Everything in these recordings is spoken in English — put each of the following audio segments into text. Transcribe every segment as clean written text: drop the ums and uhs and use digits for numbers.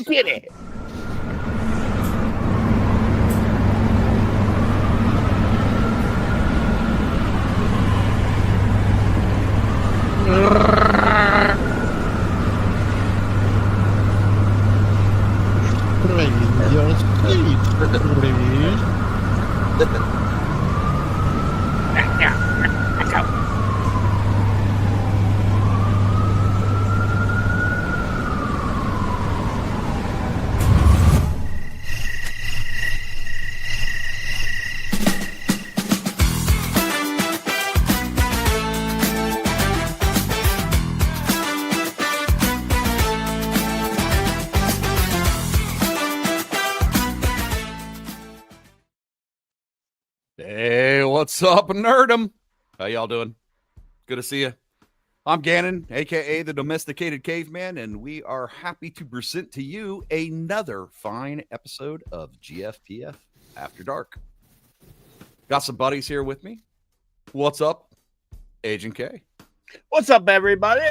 get it. Hey, what's up, nerdum? How y'all doing? Good to see you. I'm Gannon, A.K.A. the Domesticated Caveman, and we are happy to present to you another fine episode of Gfpf After Dark. Got some buddies here with me. What's up, Agent K? What's up, everybody?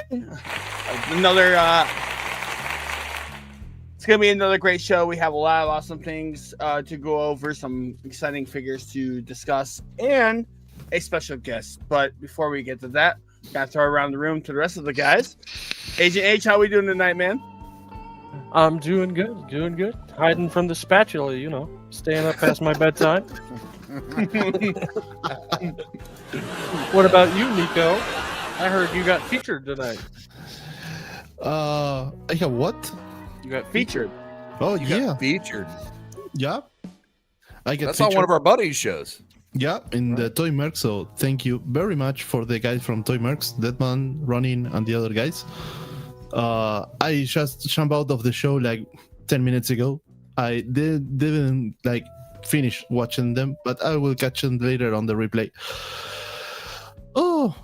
It's going to be another great show. We have a lot of awesome things to go over, some exciting figures to discuss, and a special guest. But before we get to that, got to throw around the room to the rest of the guys. Agent H, how we doing tonight, man? I'm doing good. Hiding from the spatula, staying up past my bedtime. What about you, Nico? I heard you got featured tonight. I have what? You got featured. Oh, You got featured. Yeah. I get That's featured. on one of our buddies' shows. Yeah, in the Toy Merc. So thank you very much for the guys from Toy Mercs, Deadman, Ronin, and the other guys. I just jumped out of the show like 10 minutes ago. I didn't finish watching them, but I will catch them later on the replay. Oh,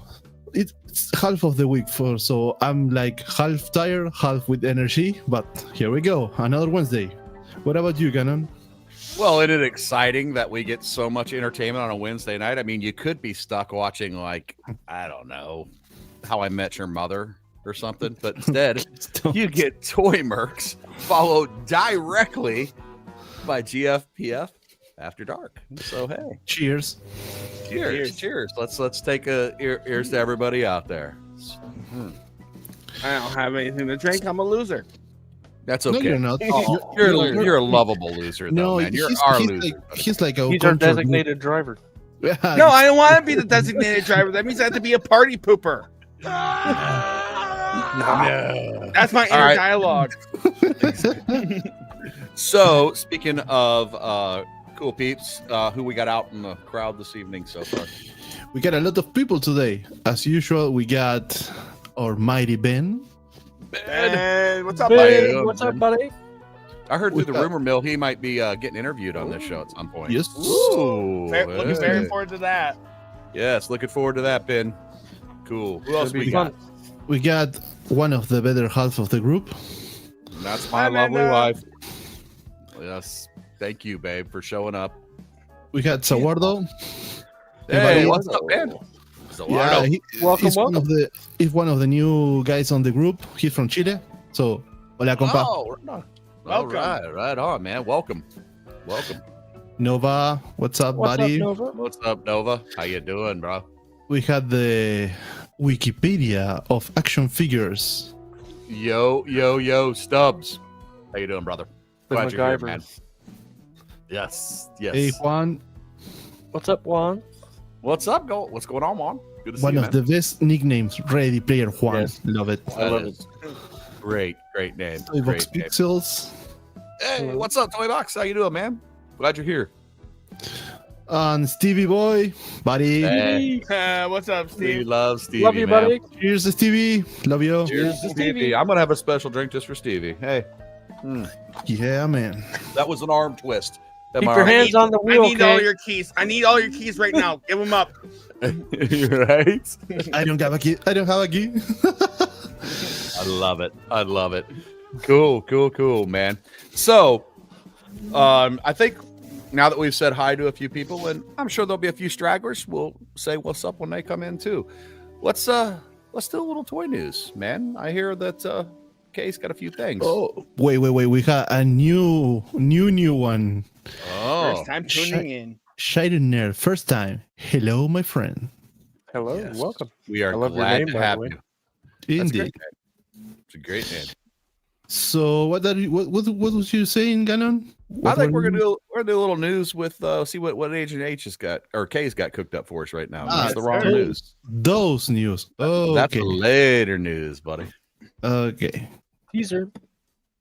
it's half of the week so I'm like half tired, half with energy. But here we go, another Wednesday. What about you, Gannon? Well, isn't it exciting that we get so much entertainment on a Wednesday night? I mean, you could be stuck watching, I don't know, How I Met Your Mother or something, but instead, you get Toy Mercs followed directly by Gfpf After Dark. So, hey. Cheers. Cheers. Let's take ears to everybody out there. I don't have anything to drink. I'm a loser. That's okay. No, you're not. Oh, you're a lovable loser, though, man. You're our loser. He's our designated driver. Yeah. No, I don't want to be the designated driver. That means I have to be a party pooper. No. That's my inner dialogue. So, speaking of cool peeps, who we got out in the crowd this evening so far? We got a lot of people today. As usual, we got our mighty Ben. Ben, what's up, Hey, buddy? what's up, buddy? I heard through the rumor mill he might be getting interviewed on this show at some point. Yes. Ooh, Looking very forward to that. Yes, looking forward to that, Ben. Cool. Who else we got? We got one of the better half of the group. That's my lovely wife. Yes. Thank you, babe, for showing up. We got Sawardo. Hey, what's up, man? Yeah, Welcome. he's one of the new guys on the group. He's from Chile. So, hola, compa. Oh, all right on, man. Welcome. Nova, what's up, buddy? What's up, Nova? How you doing, bro? We had the Wikipedia of action figures. Yo, Stubbs. How you doing, brother? Glad you're here, MacGyver. man. Yes. Hey, Juan. What's up, Juan? What's up? What's going on, Juan? Good to see One you, of the best nicknames, Ready Player Juan. Yes. Love it. I love it. Great name. Toybox Great name. Pixels. Hey, what's up, Toybox? How you doing, man? Glad you're here. And Stevie Boy, buddy. Hey. What's up, We Steve? love Stevie, Love you, man. buddy. Cheers, Stevie. Love you. Cheers to Stevie. I'm gonna have a special drink just for Stevie. Hey, Yeah, man. that was an arm twist. Keep your hands on the I wheel, need all okay? your keys. I need all your keys right now. Give them up. You're right. I don't have a key. I love it. Cool, man. So, I think now that we've said hi to a few people, and I'm sure there'll be a few stragglers, we'll say what's up when they come in too. Let's do a little toy news, man. I hear that Case got a few things. Oh, wait. We got a new one. Oh. First time tuning in. Shider first time. Hello, my friend. Hello, Yes. welcome. We are I love your glad name, to by the have way. you. That's a Indeed. great name. It's a great name. So what was you saying, Ganon? I think we're gonna do a little news with see what Agent H has got or K's got cooked up for us right now. That's the wrong sir. news. Those news. That's Okay. later news, buddy. Okay. Teaser.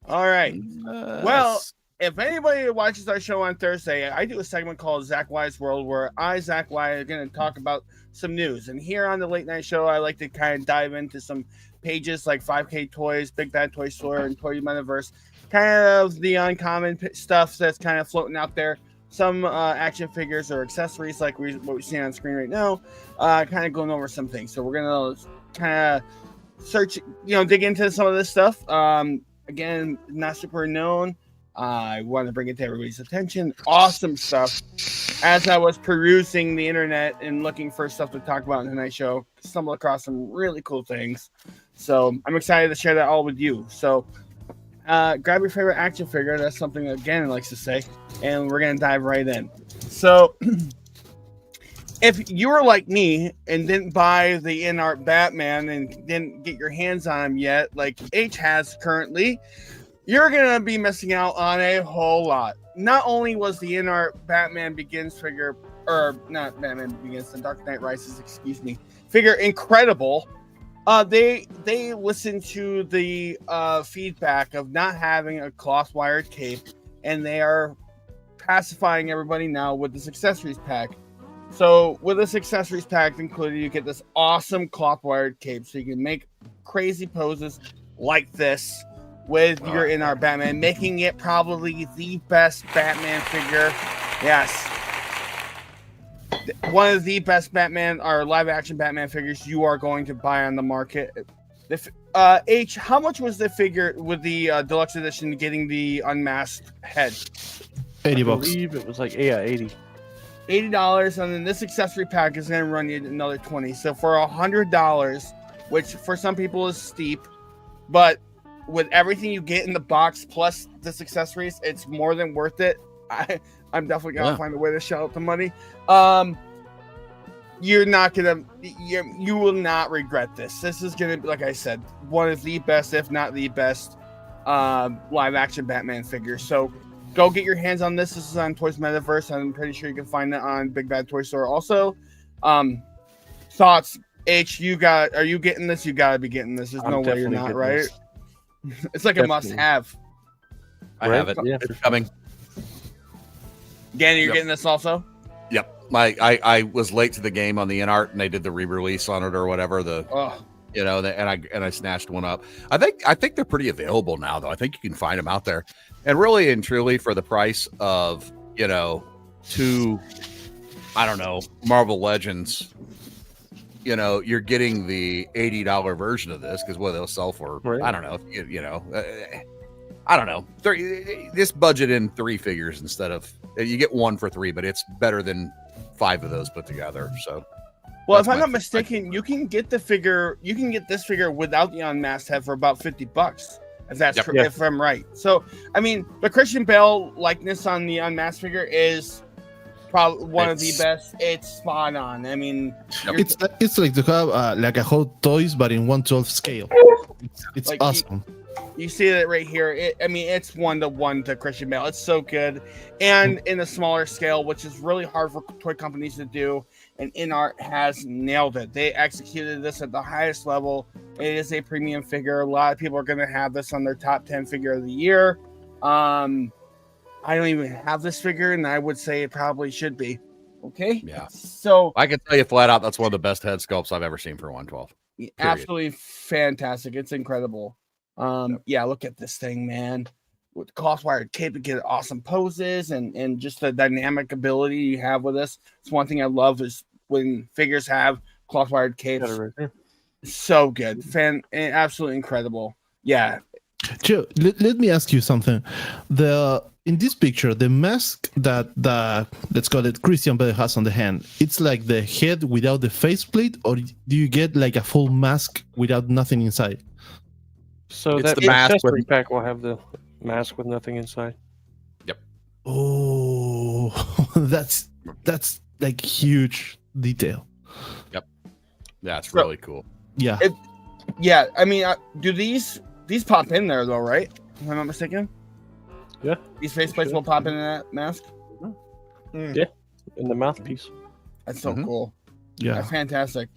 All right. Well, Well, if anybody watches our show on Thursday, I do a segment called Zach Y's World where I, Zach Y, are going to talk about some news. And here on the late night show, I like to kind of dive into some pages like 5K Toys, Big Bad Toy Store, and Toy Metaverse. Kind of the uncommon stuff that's kind of floating out there. Some action figures or accessories like what we're seeing on screen right now. Kind of going over some things. So we're going to kind of search, dig into some of this stuff. Again, not super known. I want to bring it to everybody's attention. Awesome stuff. As I was perusing the internet and looking for stuff to talk about in tonight's show, stumbled across some really cool things. So I'm excited to share that all with you. So grab your favorite action figure. That's something that Gannon likes to say. And we're going to dive right in. So if you were like me and didn't buy the in-art Batman and didn't get your hands on him yet, like H has currently, you're going to be missing out on a whole lot. Not only was the in-art Batman Begins figure, or not Batman Begins, the Dark Knight Rises, figure incredible. They listened to the feedback of not having a cloth-wired cape, and they are pacifying everybody now with this accessories pack. So with this accessories pack included, you get this awesome cloth-wired cape, so you can make crazy poses like this with your in-art Batman, making it probably the best Batman figure. Yes. One of the best Batman or live-action Batman figures you are going to buy on the market. H, how much was the figure with the deluxe edition getting the unmasked head? I $80. believe it was like 80. $80, and then this accessory pack is going to run you another $20. So for $100, which for some people is steep, but with everything you get in the box plus this accessories, it's more than worth it. I'm definitely gonna find a way to shell out the money. You're not gonna, you will not regret this. This is gonna be, like I said, one of the best, if not the best, live action Batman figures. So go get your hands on this. This is on Toys Metaverse. I'm pretty sure you can find it on Big Bad Toy Store also. Thoughts, H? Are you getting this? You gotta be getting this. There's no way you're not, right? It's like Definitely. a must-have. I Right? have it. Yeah, It's coming. Danny, you're Yep. getting this also? Yep. I was late to the game on the in-art, and they did the re-release on it or whatever. Oh, And I snatched one up. I think they're pretty available now, though. I think you can find them out there, and really and truly for the price of two, I don't know, Marvel Legends. You're getting the $80 version of this because what they'll sell for, Right. I don't know, I don't know. This budget in 3 figures instead of you get 1 for 3, but it's better than 5 of those put together. So, well, that's if I'm my- not mistaken, you can get the figure. You can get this figure without the unmasked head for about $50. If that's Yep. true, Yeah. if I'm right. So, I mean, the Christian Bale likeness on the unmasked figure is probably one of the It's- best. It's spot on. I mean, Yep. It's like to have like a Hot Toys, but in 1/12 scale. It's Like, awesome. you see it right here. It's 1-to-1 to Christian Bale. It's so good, and in a smaller scale, which is really hard for toy companies to do. And InArt has nailed it. They executed this at the highest level. It is a premium figure. A lot of people are going to have this on their top 10 figure of the year. I don't even have this figure, and I would say it probably should be. Okay. Yeah. So I can tell you flat out, that's one of the best head sculpts I've ever seen for 112. absolutely fantastic. It's incredible. Yeah, look at this thing, man. With the cloth-wired cape to get awesome poses and just the dynamic ability you have with this. It's one thing I love is when figures have cloth-wired capes. Got it right there. So good. Absolutely incredible. Yeah. Joe, let me ask you something. In this picture, the mask that let's call it Christian Bale has on the hand, it's like the head without the faceplate, or do you get like a full mask without nothing inside? So It's that the mask accessory with- pack will have the mask with nothing inside. Oh, that's like huge detail. Yeah, it's So- really cool. Yeah. Yeah, I mean, do these pop in there though, right? If I'm not mistaken. Yeah. These faceplates will pop in that mask. In the mouthpiece. That's so Mhm. cool. Yeah. That's fantastic.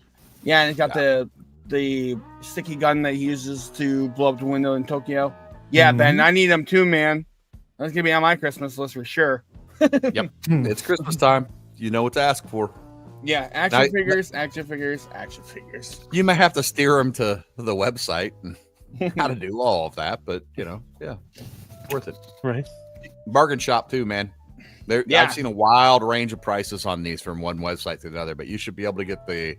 Yeah, and it's got the sticky gun that he uses to blow up the window in Tokyo. Yeah, Ben, Mhm. I need them too, man. That's gonna be on my Christmas list for sure. Hmm. It's Christmas time. You know what to ask for. Yeah, action Now- figures, action figures, action figures. You may have to steer them to the website and how to do all of that, but yeah, worth it. Right. Bargain shop too, man. Yeah. I've seen a wild range of prices on these from one website to another, but you should be able to get the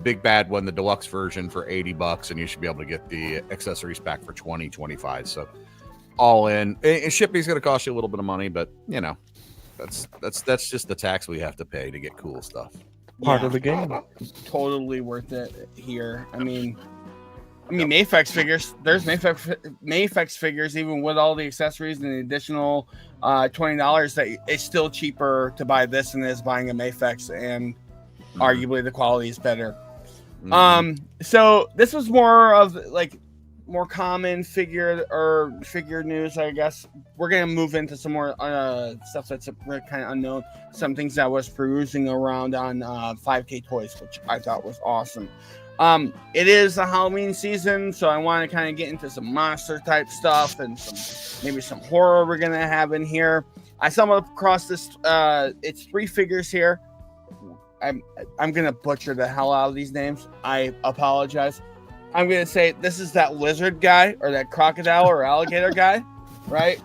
big bad one, the deluxe version for $80, and you should be able to get the accessories pack for 20, 25. So all in, and shipping's going to cost you a little bit of money, but that's just the tax we have to pay to get cool stuff. Part Yeah. of the game. Totally worth it here. I mean, Mayfex figures. There's Mayfex figures, even with all the accessories and the additional $20. That it's still cheaper to buy this than it is buying a Mayfex, and arguably the quality is better. Mhm. So this was more of like more common figure news, I guess. We're gonna move into some more stuff that's kind of unknown. Some things that was perusing around on 5K Toys, which I thought was awesome. It is a Halloween season, so I want to kind of get into some monster type stuff and maybe some horror we're gonna have in here. I stumbled across this. It's 3 figures here. I'm gonna butcher the hell out of these names. I apologize. I'm gonna say this is that lizard guy or that crocodile or alligator guy, right?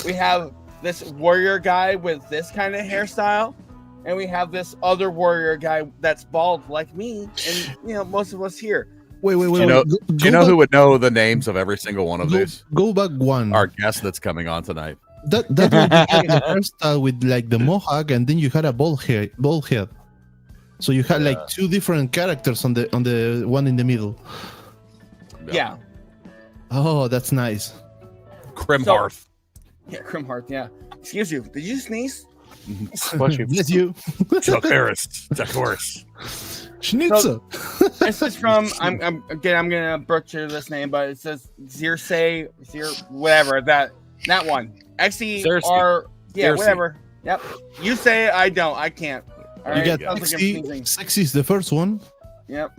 We have this warrior guy with this kind of hairstyle, and we have this other warrior guy that's bald like me, and most of us here. Wait. Do you know, Go do you know back, who would know the names of every single one of these? Go back one. Our guest that's coming on tonight. That one you had the hairstyle with like the mohawk, and then you had a bald head. So you had like 2 different characters on the one in the middle. Yeah, Oh, that's nice. Crimhearth. yeah, Grimhearth. Yeah. Excuse you. Did you sneeze? Bless you. Bless you. Chuck Harris. Chuck Harris. Schnitzel. This is from I'm gonna butcher this name, but it says Zir whatever that one. XER yeah, Xerxes. whatever. Yep. You say it, I don't. I can't. All You right. got Sounds like I'm sexy. sneezing. Sexy is the first one. Yep.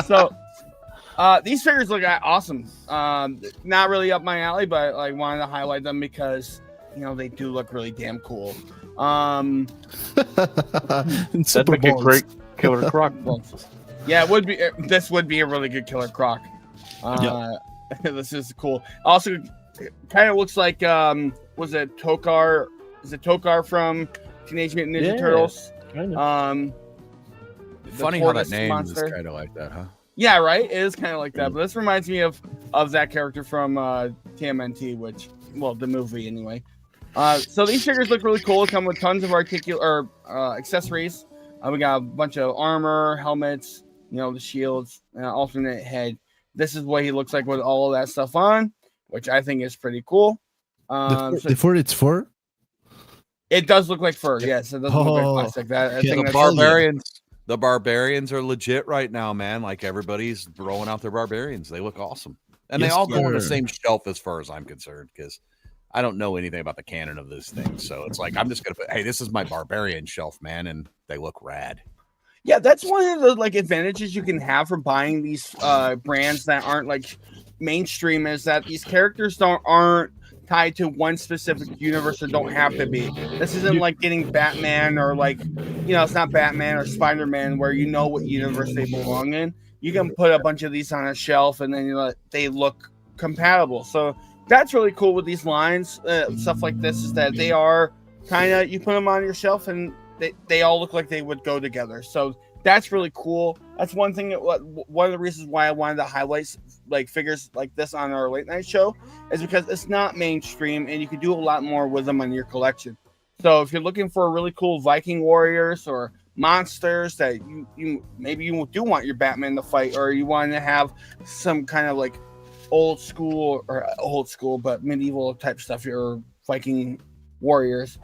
So these figures look awesome. Not really up my alley, but I wanted to highlight them because they do look really damn cool. And That'd Super make a Balls. great Killer Croc. Yeah, it would be. This would be a really good Killer Croc. This is cool. Also, kind of looks like was it Tokar? Is it Tokar from Teenage Mutant Ninja Yeah. Turtles? Kinda. Funny how that tortoise name monster. is kind of like that, huh? Yeah, right. It is kind of like that, but this reminds me of that character from TMNT, the movie anyway. So these figures look really cool. Come with tons of accessories. We got a bunch of armor, helmets, the shields, alternate head. This is what he looks like with all of that stuff on, which I think is pretty cool. The fur it's fur. It does look like fur. Yes, it does look like Oh, plastic. That I yeah, think The that's barbarians. The barbarians are legit right now, man. Like everybody's throwing out their barbarians. They look awesome. And Yes, they all go on the sir. same shelf as far as I'm concerned, because I don't know anything about the canon of this thing. So it's like I'm just gonna put, hey, this is my barbarian shelf, man, and they look rad. Yeah, that's one of the advantages you can have from buying these brands that aren't like mainstream, is that these characters aren't tied to one specific universe or don't have to be. This isn't like getting Batman or it's not Batman or Spider-Man where you know what universe they belong in. You can put a bunch of these on a shelf and then they look compatible. So that's really cool with these lines. Stuff like this is that they are kind of, you put them on your shelf and they all look like they would go together. So that's really cool. That's one thing one of the reasons why I wanted to highlight figures like this on our late night show is because it's not mainstream and you can do a lot more with them on your collection. So if you're looking for really cool Viking warriors or monsters that you maybe you do want your Batman to fight, or you want to have some kind of like old school but medieval type stuff, your Viking warriors.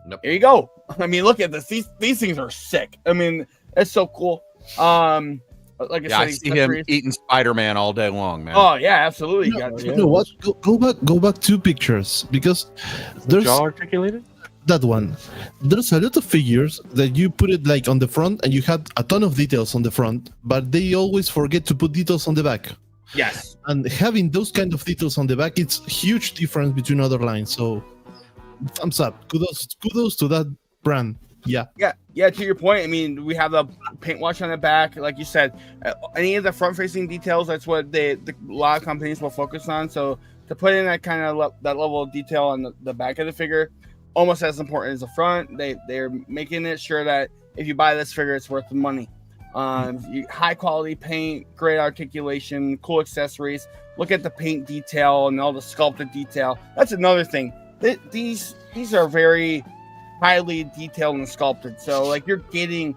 Nope. Here you go. I mean, look at this. These things are sick. I mean, it's so cool. Like I see him eating Spider-Man all day long, man. Oh yeah, absolutely. You know what? Go back 2 pictures, because there's Jaw articulated. that one. There's a lot of figures that you put it like on the front, and you had a ton of details on the front, but they always forget to put details on the back. Yes. And having those kind of details on the back, it's huge difference between other lines. So, thumbs up. Kudos to that brand. Yeah. To your point, I mean, we have the paint wash on the back, like you said. Any of the front-facing details, that's what a lot of companies will focus on. So to put in that kind of that level of detail on the back of the figure, almost as important as the front. They're making it sure that if you buy this figure, it's worth the money. High quality paint, great articulation, cool accessories. Look at the paint detail and all the sculpted detail. That's another thing. These are very highly detailed and sculpted. So like you're getting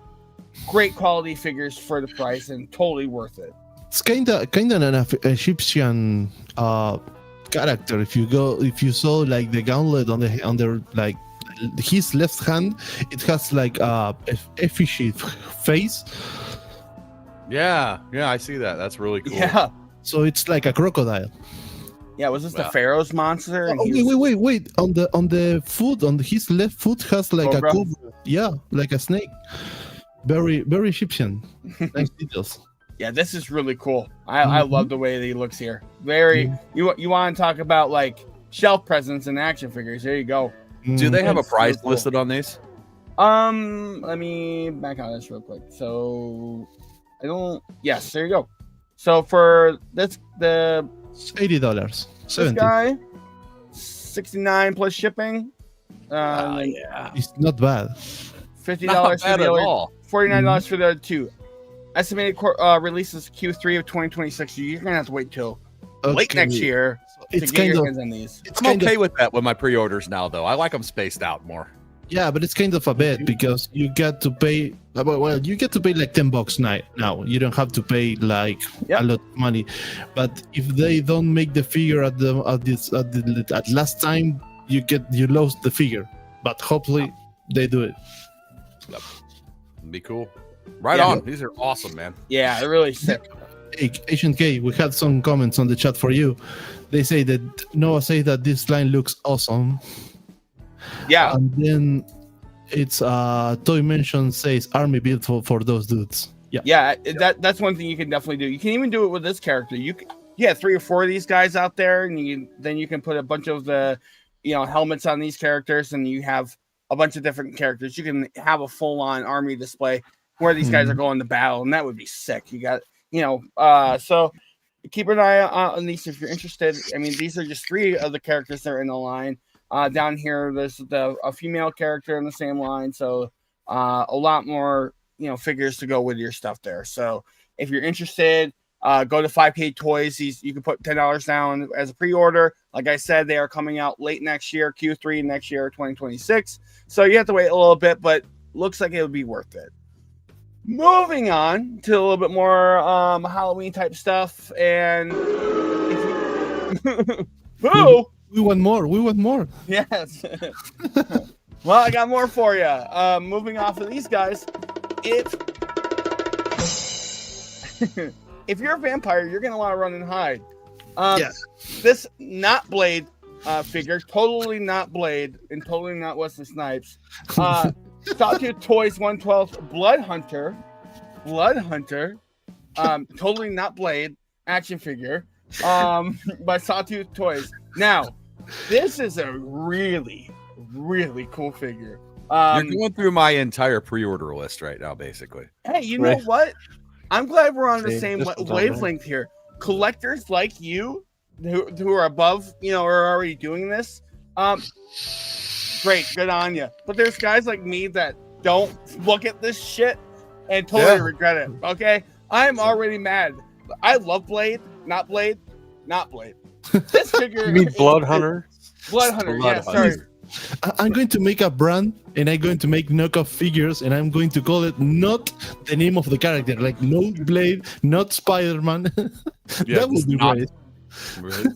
great quality figures for the price and totally worth it. It's kind of an Egyptian character. If you saw like the gauntlet on the like his left hand, it has like a effigy face. Yeah, I see that. That's really cool. Yeah. So it's like a crocodile. Yeah, was this the Pharaoh's monster? And Wait. On the foot, on his left foot has like Cobra. a cobra. Yeah, like a snake. Very Egyptian. Nice details. Yeah, this is really cool. I love the way that he looks here. Very. You want to talk about like shelf presence and action figures? There you go. Do they have a That's price so cool. listed on these? Let me back on this real quick. So I don't. Yes, there you go. So for this $80. this 70. guy, $69 plus shipping. Yeah. It's not bad. $50 Not for bad the at other, all. $49 for the other two. Estimated releases Q3 of 2026. So you're gonna have to wait till late next year to It's get kind your of hands on these. I'm okay with that with my pre-orders now, though. I like them spaced out more. yeah, but it's kind of a bet because you get to pay. Well, you get to pay like $10 now. You don't have to pay like a lot of money. But if they don't make the figure at last time, you lost the figure. But hopefully they do it. It'd be cool. Right Yeah. on. These are awesome, man. Yeah, they're really sick. Hey, Asian K, we had some comments on the chat for you. They say that Noah say that this line looks awesome. Yeah. And then it's Toy Mention says army build for those dudes. Yeah. That's one thing you can definitely do. You can even do it with this character. You have 3 or 4 of these guys out there, and then you can put a bunch of the helmets on these characters, and you have a bunch of different characters. You can have a full-on army display where these guys are going to battle, and that would be sick. You got so keep an eye on these if you're interested. I mean, these are just 3 of the characters that are in the line. Down here, there's a female character in the same line, so a lot more figures to go with your stuff there. So if you're interested, go to 5K Toys. You can put $10 down as a pre-order. Like I said, they are coming out late next year, Q3 next year, 2026. So you have to wait a little bit, but looks like it would be worth it. Moving on to a little bit more Halloween type stuff, and boo. We want more. Yes. Well, I got more for you. Moving off of these guys, if you're a vampire, you're gonna want to run and hide. This not Blade figure, totally not Blade, and totally not Wesley Snipes. Sawtooth Toys 112 Blood Hunter, totally not Blade action figure, by Sawtooth Toys. Now, this is a really, really cool figure. You're going through my entire pre-order list right now, basically. Hey, you know what? I'm glad we're on the same This one's on wavelength here. Collectors like you, who are above, are already doing this. Great, good on you. But there's guys like me that don't look at this shit and totally regret it. Okay, I'm already mad. I love Blade, not Blade, not Blade. This figure. You mean Blood Hunter? Blood Hunter. Blood Yeah, Hunter. sorry. I'm going to make a brand, and I'm going to make knockoff figures, and I'm going to call it not the name of the character, like no Blade, not Spider-Man. Yeah, That would be not- great. Right.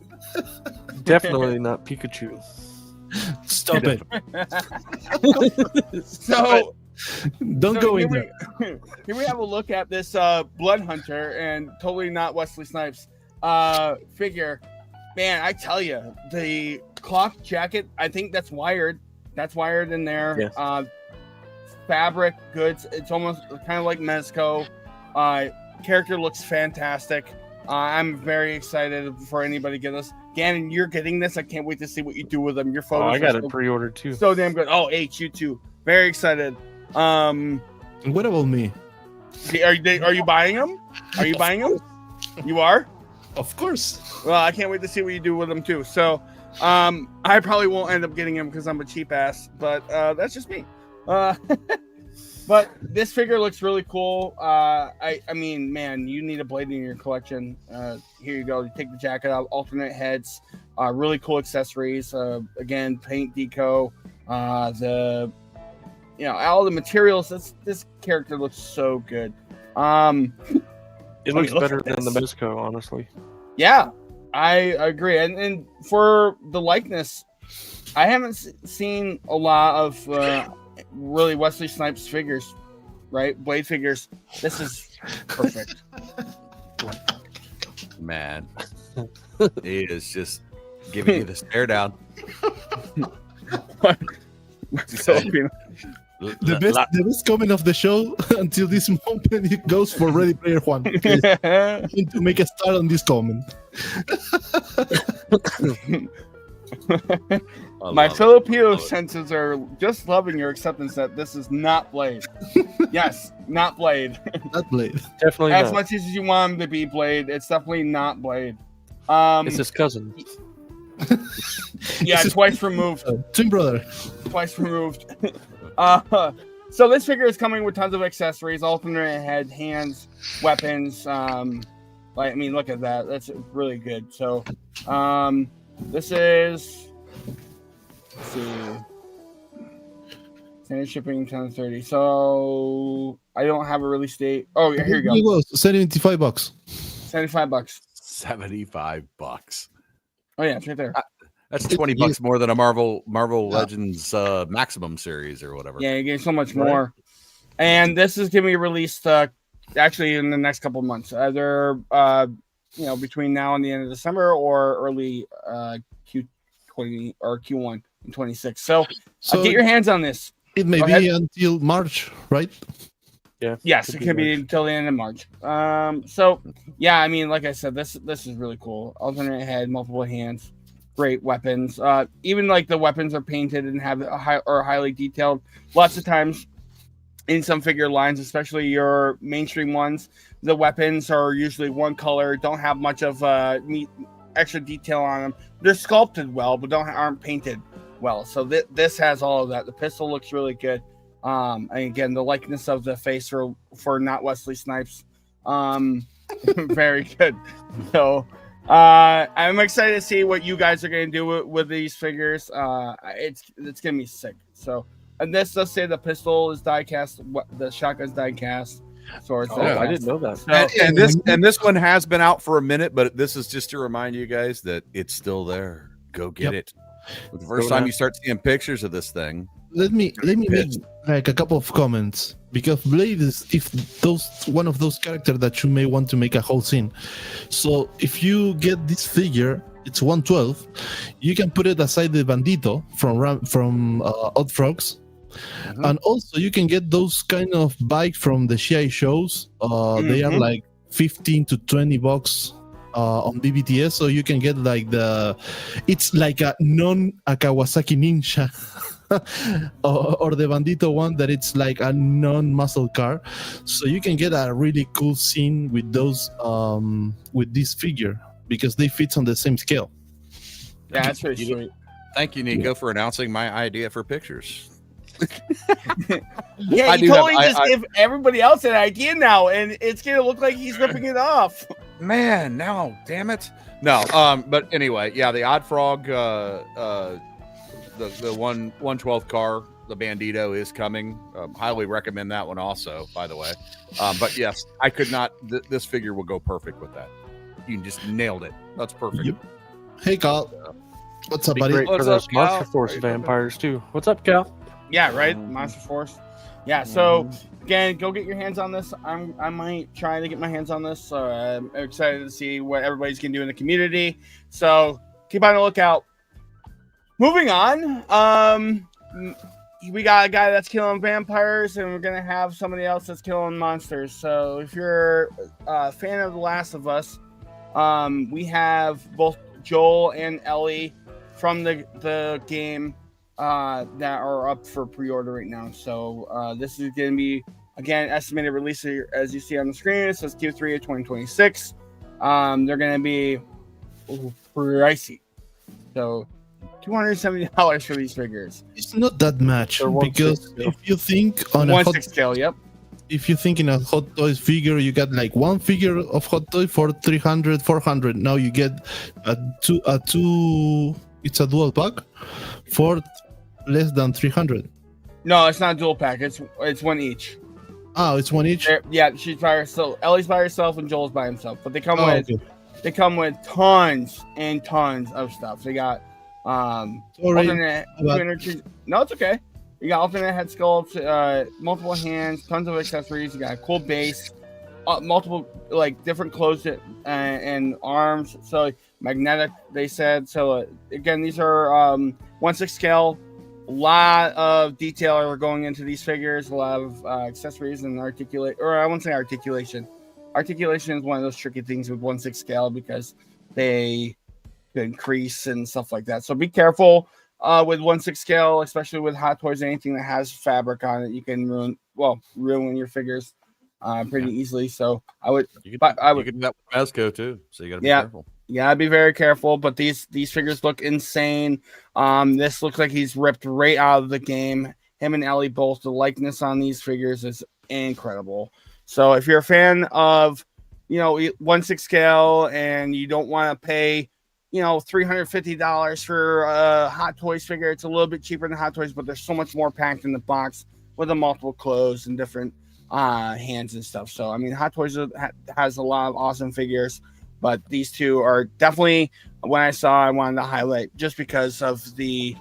Definitely not Pikachu. Stop it. So Don't So go here in there. Here we have a look at this Blood Hunter, and totally not Wesley Snipes figure. Man, I tell you, the cloth jacket, I think that's wired. That's wired in there. Yes. Fabric goods. It's almost kind of like Mezco. Character looks fantastic. I'm very excited for anybody to get this. Gannon, you're getting this. I can't wait to see what you do with them. Your Oh, photos I got are it pre-ordered too. so damn good. Oh, H, you too. Very excited. What about me? Are you buying them? Are you buying them? You are? Of course. Well, I can't wait to see what you do with them too. So, I probably won't end up getting them because I'm a cheap ass, but that's just me. But this figure looks really cool. I mean, man, you need a Blade in your collection. Here you go. You take the jacket out, alternate heads, really cool accessories. Again, paint deco, all the materials. This character looks so good. It looks look better at than the this. Mezco, honestly. Yeah, I agree. And for the likeness, I haven't seen a lot of really Wesley Snipes figures, right? Blade figures. This is perfect. Man, he is just giving you the stare down. The best comment of the show until this moment, it goes for Ready Player One. Please, I need to make a start on this comment. My Filipino senses are just loving your acceptance that this is not Blade. Yes, not Blade. That Blade. Definitely As not. much as you want him to be Blade, it's definitely not Blade. It's his cousin. Yeah, It's his- twice removed. Twin brother. Twice removed. So this figure is coming with tons of accessories, alternate head, hands, weapons. Look at that. That's really good. So, this is. Let's see. Standard shipping 1030. So I don't have a release date. Oh yeah, here you It go. was $75. $75. $75. Oh yeah, it's right there. That's $20 more than a Marvel Legends Maximum series or whatever. Yeah, you get so much Right. more. And this is going to be released actually in the next couple of months, either between now and the end of December or early Q20 or Q1 in 26. So, So get your hands on this. it may Go be ahead. until March, right? Yes, Could it be can be March. until the end of March. So yeah, I mean, like I said, this is really cool. Alternate head, multiple hands, great weapons. Even like the weapons are painted and have highly detailed. Lots of times in some figure lines, especially your mainstream ones, the weapons are usually one color, don't have much of extra detail on them. They're sculpted well, but aren't painted well. So this has all of that. The pistol looks really good. And again, the likeness of the face for not Wesley Snipes, very good. So I'm excited to see what you guys are going to do with these figures. It's going to be sick. So, and this does say the pistol is die cast, the shotgun's die cast. Swords. Oh, I didn't know that. So, And this one has been out for a minute, but this is just to remind you guys that it's still there. Go get it. The first time you start seeing pictures of this thing, Let me make Pissed. like a couple of comments, because Blade is one of those characters that you may want to make a whole scene. So if you get this figure, it's 112. You can put it aside the Bandito from Odd Frogs, and also you can get those kind of bike from the CI shows. They are like $15 to $20 on BBTS, so you can get like it's like a Kawasaki Ninja. or the Bandito one that it's like a non-muscle car, so you can get a really cool scene with those with this figure because they fit on the same scale. yeah, that's pretty sweet. thank you, Nico, for announcing my idea for pictures. Yeah, I you do have- totally just give everybody else an idea now, and it's going to look like he's ripping it off. Man, no, damn it. No, but anyway, yeah, the Odd Frog the 1/12 car, the Bandito, is coming. Highly recommend that one also, by the way. But yes, I could not. This figure will go perfect with that. You just nailed it. That's perfect. Yep. Hey, Carl. What's up, Be buddy? great What's for those up, Cal? Monster Force How you doing? vampires too. What's up, Cal? Yeah, right. Monster Force. Yeah. So again, go get your hands on this. I might try to get my hands on this. I'm excited to see what everybody's gonna do in the community. So keep on the lookout. Moving on. We got a guy that's killing vampires, and we're gonna have somebody else that's killing monsters. So if you're a fan of The Last of Us, we have both Joel and Ellie from the game that are up for pre-order right now. So this is going to be, again, estimated release as you see on the screen. It says Q3 of 2026. They're going to be pricey. So $270 for these figures. It's not that much They're 1/6 because scale. if you think on a 1/6 scale, yep. if you think in a Hot Toys figure, you got like one figure of Hot Toy for 300, 400. Now you get a two. It's a dual pack for less than 300. No, it's not a dual pack. It's one each. Oh, it's one each. Yeah, she's by herself. Ellie's by herself and Joel's by himself. But they come Oh, with okay. they come with tons and tons of stuff. They got Sorry. alternate about- no, it's okay. You got alternate head sculpts, multiple hands, tons of accessories. You got a cool base, multiple like different clothes and arms. So magnetic, they said. So again, these are 1/6 scale. A lot of detail are going into these figures. A lot of accessories and I won't say articulation. Articulation is one of those tricky things with 1/6 scale because they increase and stuff like that. So be careful with 1/6 scale, especially with Hot Toys. Anything that has fabric on it, you can ruin your figures pretty easily. So I would You do can do that with Mezco too. So you got to be careful. Yeah, be very careful. But these figures look insane. This looks like he's ripped right out of the game. Him and Ellie both. The likeness on these figures is incredible. So if you're a fan of 1/6 scale and you don't want to pay $350 for a Hot Toys figure, it's a little bit cheaper than Hot Toys, but there's so much more packed in the box with the multiple clothes and different hands and stuff. So I mean, Hot Toys has a lot of awesome figures, but these two are definitely, when I wanted to highlight just because of the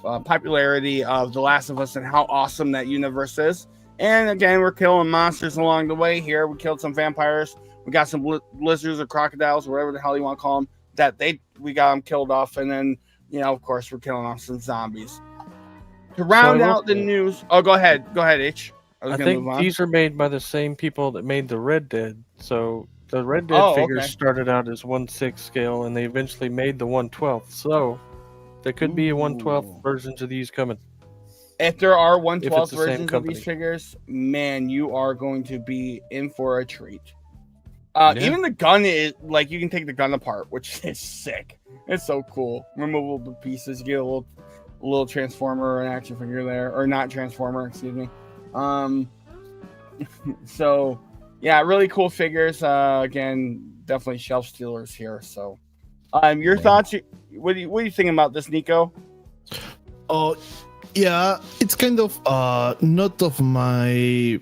popularity of The Last of Us and how awesome that universe is. And again, we're killing monsters along the way here. We killed some vampires. We got some lizards or crocodiles, whatever the hell you want to call them, we got them killed off. And then, of course, we're killing off some zombies. To round out the news. Oh, go ahead, H. I think these are made by the same people that made the Red Dead. So the Red Dead figures started out as 1/6 scale, and they eventually made the 1/12. So there could be a 1/12 versions of these coming. If there are 1/12 the same versions of company. these figures, man, you are going to be in for a treat. Even the gun is like, you can take the gun apart, which is sick. It's so cool. Removable pieces. You get a little transformer or an action figure there, or not transformer, excuse me. So yeah, really cool figures. Again, definitely shelf stealers here. So, your thoughts? What are you thinking about this, Nico? Oh, yeah, it's kind of not of my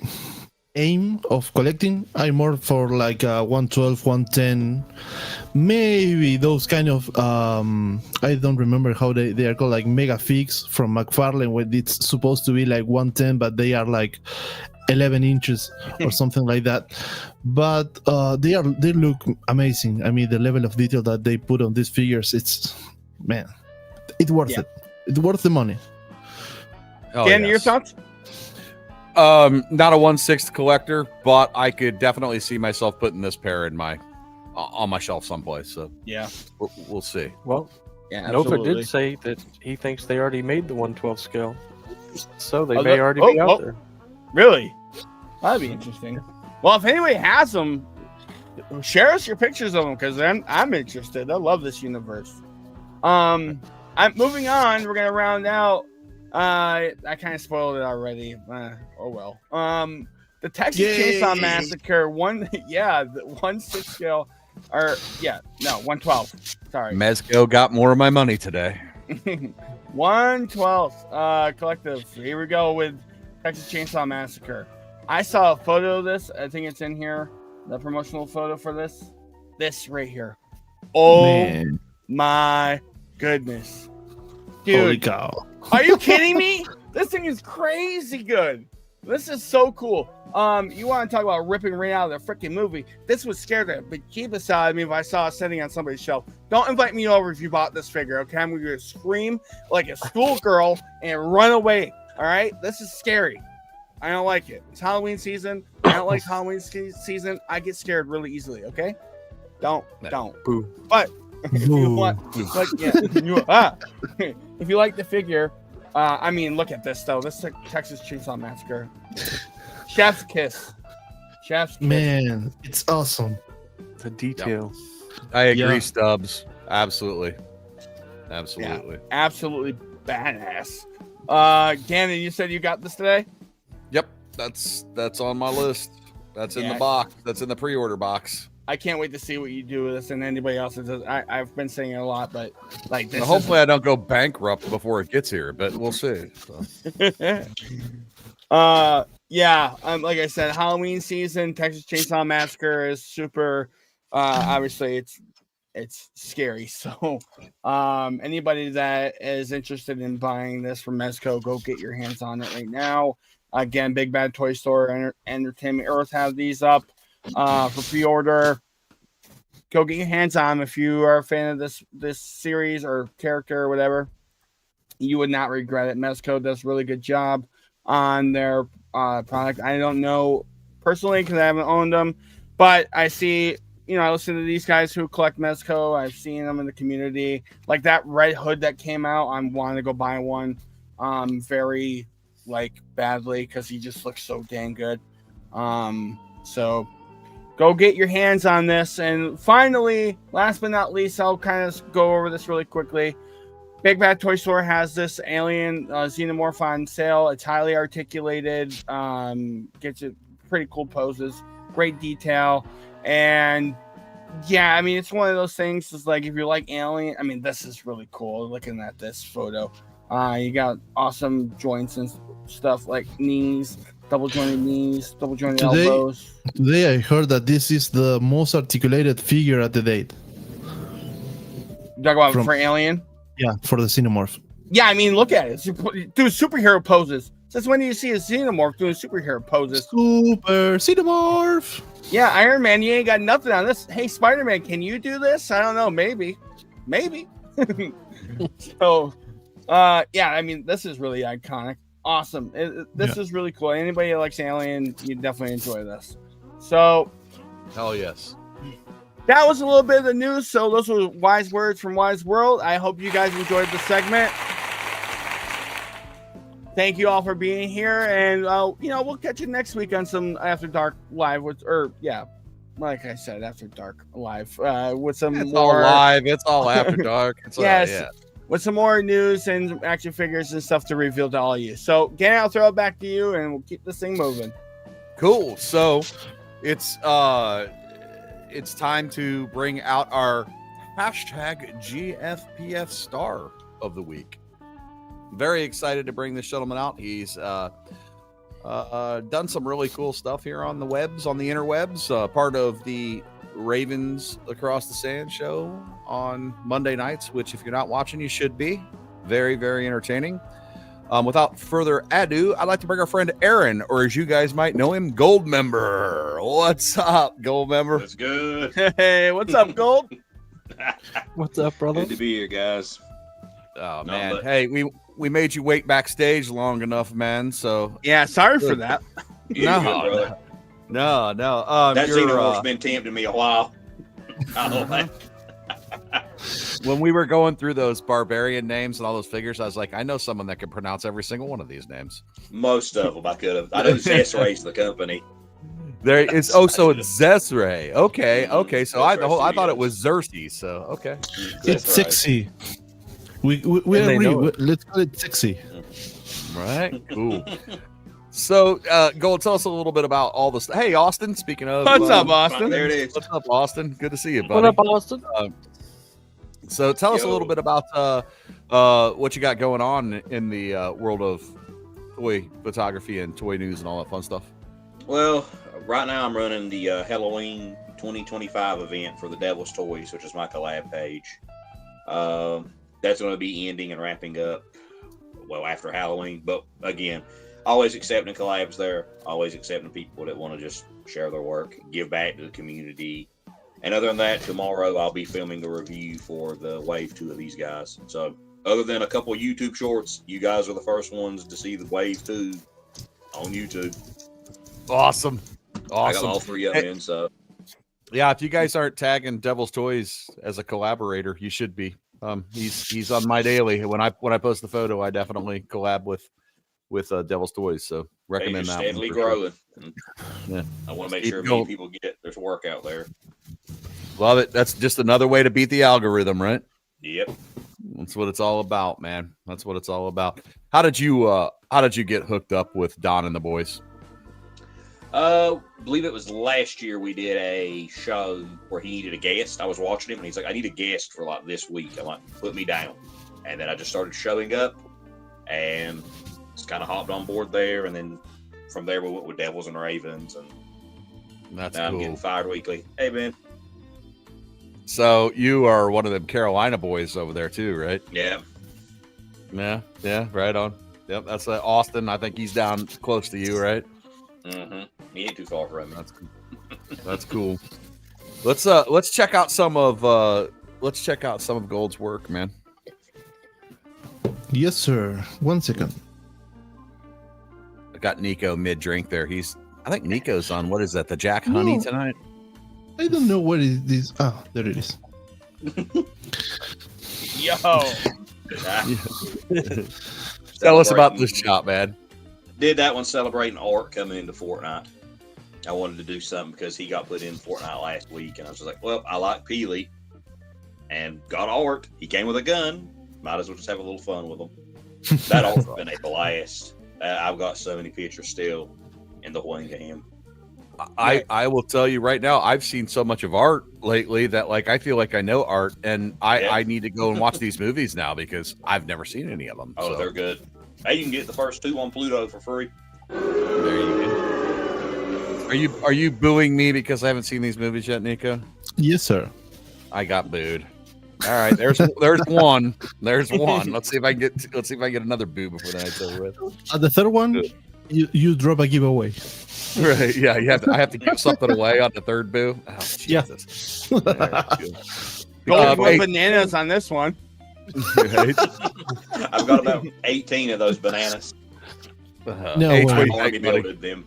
aim of collecting. I'm more for like 112, 110, maybe those kind of I don't remember how they are called, like mega figs from McFarlane, where it's supposed to be like 110, but they are like 11 inches or something like that. But they look amazing. I mean, the level of detail that they put on these figures, it's worth it. It's worth the money. Dan, your thoughts? Not a 1/6 collector, but I could definitely see myself putting this pair in on my shelf someplace. So yeah, we'll see. Well, yeah, Nova did say that he thinks they already made the 1/12 scale, so they may already be out there. Really? That'd be interesting. Well, if anybody has them, share us your pictures of them, because I'm interested. I love this universe. I'm moving on. We're gonna round out. I kind of spoiled it already. Oh well. The Texas Chainsaw Massacre the 1/6 scale, 112. Sorry. Mezco got more of my money today. 1/12 collective. Here we go with Texas Chainsaw Massacre. I saw a photo of this. I think it's in here. The promotional photo for this. This right here. Oh Man. my goodness. Holy Dude, cow. are you kidding me? This thing is crazy good. This is so cool. You want to talk about ripping right out of the freaking movie? This would scare the bejeebus out of me if I saw it sitting on somebody's shelf. Don't invite me over if you bought this figure, okay? I'm going to scream like a schoolgirl and run away. All right? This is scary. I don't like it. It's Halloween season. I don't like Halloween season. I get scared really easily, okay? Don't. Boo. But if you want, like, yeah, if you like the figure, I mean, look at this though. This is Texas Chainsaw Massacre. Chef's kiss. Chef's kiss. Man, it's awesome. The detail. I agree, Yeah. Stubbs. Absolutely. Yeah, Absolutely. absolutely badass. Gannon, you said you got this today? Yep. That's on my list. That's in Yeah. the box. That's in the pre-order box. I can't wait to see what you do with this and anybody else. I've been saying it a lot, but like this. Now, hopefully I don't go bankrupt before it gets here, but we'll see. So. Yeah. Like I said, Halloween season, Texas Chainsaw Massacre is super. Obviously, it's scary. So, anybody that is interested in buying this from Mezco, go get your hands on it right now. Again, Big Bad Toy Store, Entertainment Earth have these up for pre-order. Go get your hands on them if you are a fan of this series or character or whatever. You would not regret it. Mezco does a really good job on their product. I don't know personally because I haven't owned them, but I see, I listen to these guys who collect Mezco. I've seen them in the community. Like that red hood that came out, I'm wanting to go buy one very badly because he just looks so dang good. So go get your hands on this. And finally, last but not least, I'll kind of go over this really quickly. Big Bad Toy Store has this alien xenomorph on sale. It's highly articulated, gets it pretty cool poses, great detail. And yeah, I mean, it's one of those things. It's like if you like Alien, I mean, this is really cool. Looking at this photo, you got awesome joints and stuff like knees, double jointed knees, double jointed elbows. Today I heard that this is the most articulated figure at the date. You talk about for Alien? Yeah, for the Xenomorph. Yeah, I mean, look at it. Doing superhero poses. Since when do you see a Xenomorph doing superhero poses? Super Xenomorph! Yeah, Iron Man, you ain't got nothing on this. Hey, Spider-Man, can you do this? I don't know. Maybe. So, yeah, I mean, this is really iconic. Awesome. This is really cool. Anybody that likes Alien, you definitely enjoy this. So, Hell yes. that was a little bit of the news. So those were wise words from Wise World. I hope you guys enjoyed the segment. Thank you all for being here, and we'll catch you next week on some After Dark Live like I said, After Dark Live with some It's more all live. It's all After Dark. It's yes, with some more news and action figures and stuff to reveal to all of you. So, Gannon, I'll throw it back to you, and we'll keep this thing moving. Cool. So, it's time to bring out our hashtag Gfpf star of the week. Very excited to bring this gentleman out. He's done some really cool stuff here on the interwebs, part of the Ravens Across the Sand show on Monday nights, which if you're not watching, you should be. Very, very entertaining. Without further ado, I'd like to bring our friend Aaron, or as you guys might know him, Gold Member. What's up, Gold Member? That's good. Hey, what's up, Gold? What's up, brother? Good to be here, guys. Oh, man. Hey, we made you wait backstage long enough, man. So yeah, sorry for that. No. That Xenomorph's been tempting me a while. When we were going through those barbarian names and all those figures, I was like, I know someone that can pronounce every single one of these names. Most of them I could have. I know Zesray's the company. There it's so it's Zesray. Okay. So I thought it was Xerxes. So okay. It's sexy. We agree. Let's call it sexy. Right. Cool. So, Gold, tell us a little bit about all this. Hey, Austin. Speaking of, What's up, Austin? There it is. What's up, Austin? Good to see you, buddy. What up, Austin? So tell us a little bit about what you got going on in the world of toy photography and toy news and all that fun stuff. Well, right now I'm running the Halloween 2025 event for the Devil's Toys, which is my collab page. That's going to be ending and wrapping up, well, after Halloween. But again, always accepting collabs there, always accepting people that want to just share their work, give back to the community. And other than that, tomorrow I'll be filming a review for the Wave 2 of these guys. So other than a couple of YouTube shorts, you guys are the first ones to see the Wave 2 on YouTube. Awesome. I got all 3 of them in, so. Yeah, if you guys aren't tagging Devil's Toys as a collaborator, you should be. He's on my daily. When I post the photo, I definitely collab with Devil's Toys. So recommend that. Steadily growing. Sure. Yeah, I want to make sure people get there's work out there. Love it. That's just another way to beat the algorithm, right? Yep. That's what it's all about, man. That's what it's all about. How did you get hooked up with Don and the boys? Believe it was last year we did a show where he needed a guest. I was watching him and he's like, I need a guest for like this week. I'm like, put me down. And then I just started showing up and just kind of hopped on board there. And then from there we went with Devils and Ravens, and that's now cool. I'm getting fired weekly. Hey, man. So you are one of them Carolina boys over there too, right? Yeah. Yeah, right on. Yep, that's Austin. I think he's down close to you, right? Mm-hmm. He ain't too far from me. That's cool. That's cool. Let's check out some of Gold's work, man. Yes, sir. 1 second. I got Nico mid drink there. I think Nico's on, what is that, the Jack Honey tonight? I don't know what is this. Oh, there it is. Yo. Tell us about this shop, man. Did that one celebrating Art coming into Fortnite. I wanted to do something because he got put in Fortnite last week, and I was just like, well, I like Peely and got Art. He came with a gun. Might as well just have a little fun with him. That Art's been a blast. I've got so many pictures still in the wing to him. I will tell you right now, I've seen so much of Art lately that like I feel like I know Art, and I need to go and watch these movies now because I've never seen any of them. Oh, so. They're good. Hey, you can get the first 2 on Pluto for free. There you go. Are you booing me because I haven't seen these movies yet, Nico? Yes, sir. I got booed. All right, there's one. There's one. Let's see if I can get another boo before the night's over with. The third one, you drop a giveaway. Right? Yeah, I have to give something away on the third boo. Oh, Jesus. Yeah. Bananas on this one. Right? I've got about 18 of those bananas. No, I've already builded them.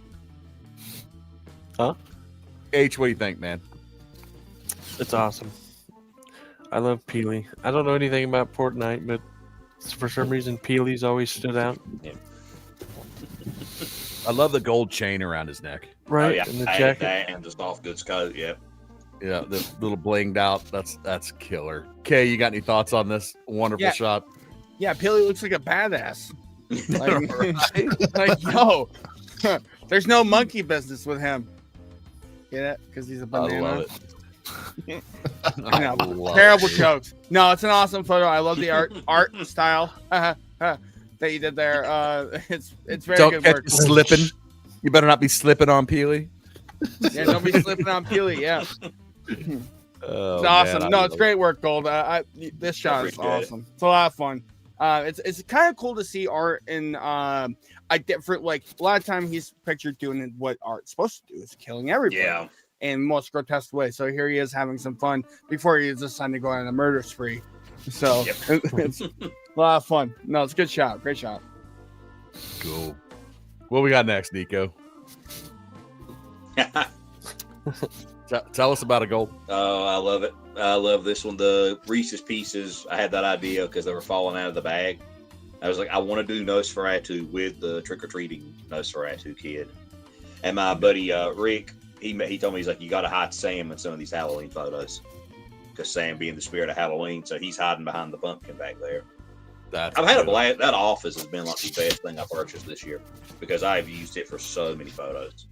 Huh? H, what do you think, man? It's awesome. I love Peely. I don't know anything about Fortnite, but for some reason Peely's always stood out. Yeah. I love the gold chain around his neck. Right, oh, yeah. and the jacket. And the soft goods coat, yeah. Yeah, the little blinged out. That's killer. Kay, you got any thoughts on this wonderful shot? Yeah, Peely looks like a badass. Like yo, there's no monkey business with him. Get it? Because he's a banana. I love it. I know. Terrible jokes. No, it's an awesome photo. I love the art style that you did there. It's very Don't good work. Slipping. You better not be slipping on Peely. Yeah, don't be slipping on Peely. Yeah. Oh, it's awesome. Man, No, it's great work, Gold. This shot is awesome. It's a lot of fun. It's kind of cool to see Art in a different, like a lot of time he's pictured doing what Art's supposed to do, is killing everybody. Yeah. In most grotesque way. So here he is having some fun before he decided to go on a murder spree. So it's a lot of fun. No, it's a good shot. Great shot. Cool. What we got next, Nico? Tell us about a gold. Oh, I love it. I love this one. The Reese's Pieces. I had that idea because they were falling out of the bag. I was like, I want to do Nosferatu with the trick-or-treating Nosferatu kid. And my buddy Rick, he told me, he's like, you got to hide Sam in some of these Halloween photos. Because Sam being the spirit of Halloween, so he's hiding behind the pumpkin back there. I've had a blast. That office has been like the best thing I purchased this year because I've used it for so many photos.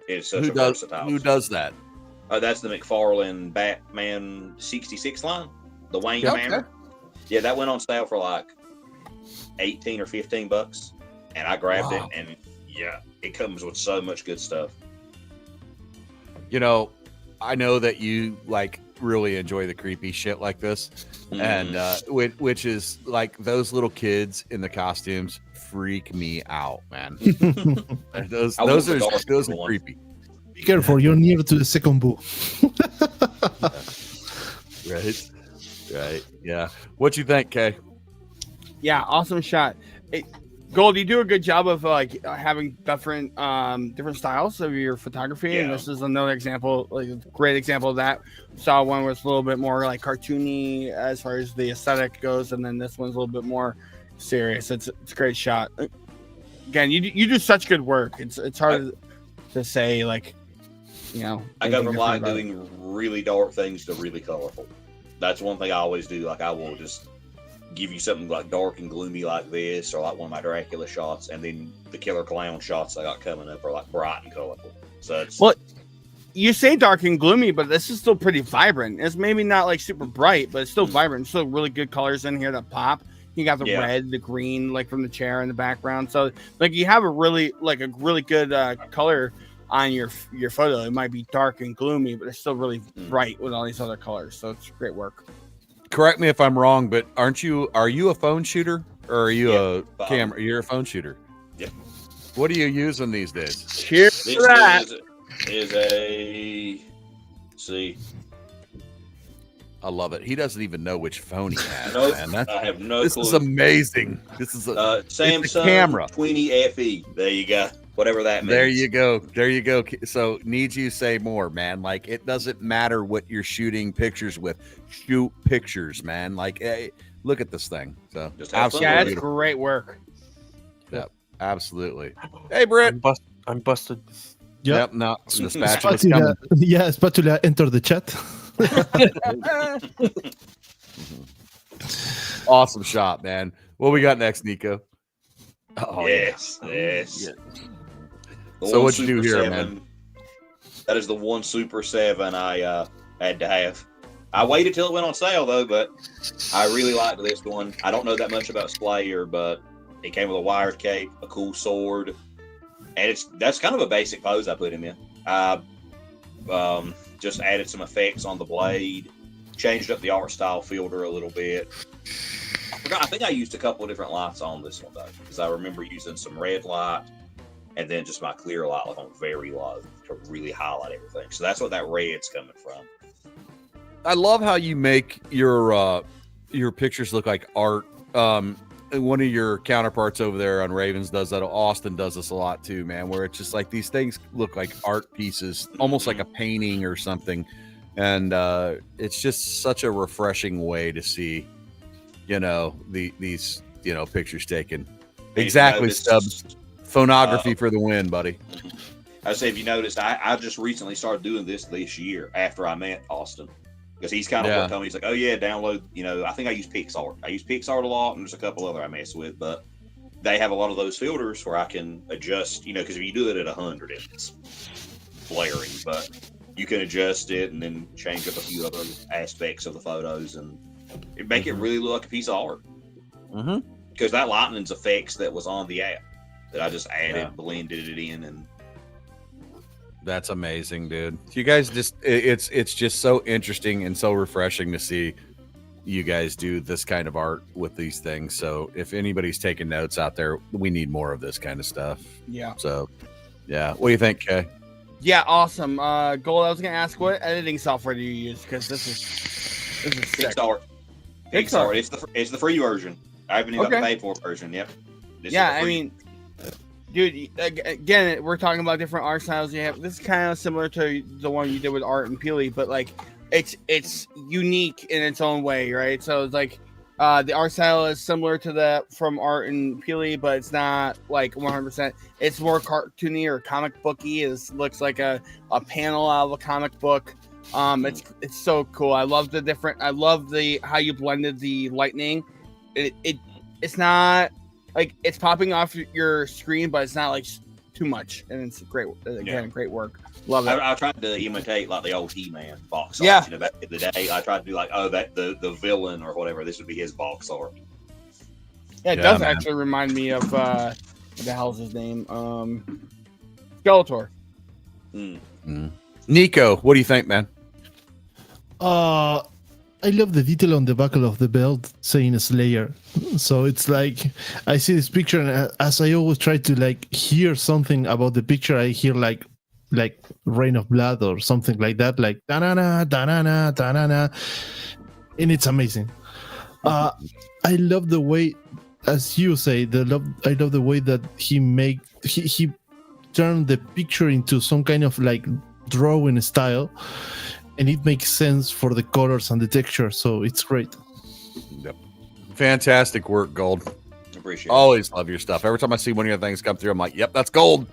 It is such a versatile. Who does that? That's the McFarlane Batman 66 line. The Wayne Yeah, Hammer. okay. Yeah, that went on sale for like $18 or $15, and I grabbed it, and yeah, it comes with so much good stuff. You know, I know that you like really enjoy the creepy shit like this, and which is like those little kids in the costumes freak me out, man. those are creepy. Be careful, you're near to the second boo. Right. Yeah. What you think, Kay? Yeah, awesome shot. Gold, you do a good job of like having different styles of your photography, and this is another example, like a great example of that. Saw one where it's a little bit more like cartoony as far as the aesthetic goes, and then this one's a little bit more serious. It's a great shot. Again, you do such good work. It's hard to say, like, you know. I go from like doing really dark things to really colorful. That's one thing I always do. Like, I will just give you something like dark and gloomy like this, or like one of my Dracula shots, and then the killer clown shots I got coming up are like bright and colorful. So it's you say dark and gloomy, but this is still pretty vibrant. It's maybe not like super bright, but it's still vibrant. Still really good colors in here that pop. You got the red, the green, like from the chair in the background. So like you have a really good color on your photo. It might be dark and gloomy, but it's still really bright with all these other colors. So it's great work. Correct me if I'm wrong, but are you a phone shooter, or are you a camera? You're a phone shooter. Yeah. What are you using these days? Cheers this to that. Is a I love it. He doesn't even know which phone he has. Man. I have no This clue. is amazing. This is a Samsung camera 20 FE. There you go. Whatever that means. There you go. So need you say more, man. Like, it doesn't matter what you're shooting pictures with. Shoot pictures, man. Like, hey, look at this thing. So absolutely, yeah, that's great work. Yep, absolutely. Hey, Britt. I'm busted. Yep. No, the spatula's coming. Yeah, spatula enter the chat. Awesome shot, man. What we got next, Nico? Oh, yes. So what'd you do here, man? That is the one Super 7 I had to have. I waited till it went on sale, though, but I really liked this one. I don't know that much about Slayer, but it came with a wired cape, a cool sword, and that's kind of a basic pose I put him in. I just added some effects on the blade, changed up the art style filter a little bit. I think I used a couple of different lights on this one, though, because I remember using some red light and then just my clear light like on very low to really highlight everything. So that's what that red's coming from. I love how you make your pictures look like art. One of your counterparts over there on Ravens does that. Austin does this a lot too, man, where it's just like these things look like art pieces, almost like a painting or something. And it's just such a refreshing way to see, these pictures taken. Exactly, Stubbs. Phonography for the win, buddy. I say, if you noticed, I just recently started doing this year after I met Austin, because he's kind of told me, he's like, oh yeah, download. I think I use PixArt. I use PixArt a lot, and there's a couple other I mess with, but they have a lot of those filters where I can adjust. Because if you do it at 100, it's blaring, but you can adjust it and then change up a few other aspects of the photos and make it really look like a piece of art. Because that lightning's effects that was on the app that I just added, blended it in, and that's amazing, dude. You guys it's just so interesting and so refreshing to see you guys do this kind of art with these things. So if anybody's taking notes out there, we need more of this kind of stuff. Yeah. So yeah. What do you think, Kay? Yeah, awesome. Gold, I was gonna ask, what editing software do you use? Because this is sick. PixArt. It's the free version. I haven't even got the paid for version. Yep. I mean, dude, again, we're talking about different art styles. You have this is kind of similar to the one you did with Art and Peely, but like it's unique in its own way, right? So it's like the art style is similar to that from Art and Peely, but it's not like 100%. It's more cartoony or comic booky. It looks like a panel out of a comic book. It's so cool. I love how you blended the lightning. It's not like it's popping off your screen, but it's not like too much, and it's great. Again, great work. Love it. I tried to imitate like the old He-Man box art. Yeah. Back in the day, I tried to do like, that the villain or whatever. This would be his box art. Yeah, it Yeah, does man. actually remind me of what the hell's his name? Skeletor. Nico, what do you think, man? I love the detail on the buckle of the belt saying Slayer. So it's like I see this picture, and as I always try to like hear something about the picture, I hear like Rain of Blood or something like that, like da-na-na, da-na-na, da-na-na. And it's amazing. I love the way, as you say, I love the way that he turned the picture into some kind of like drawing style, and it makes sense for the colors and the texture, so it's great. Yep. Fantastic work, Gold. Appreciate it. Always love your stuff. Every time I see one of your things come through, I'm like, yep, that's gold.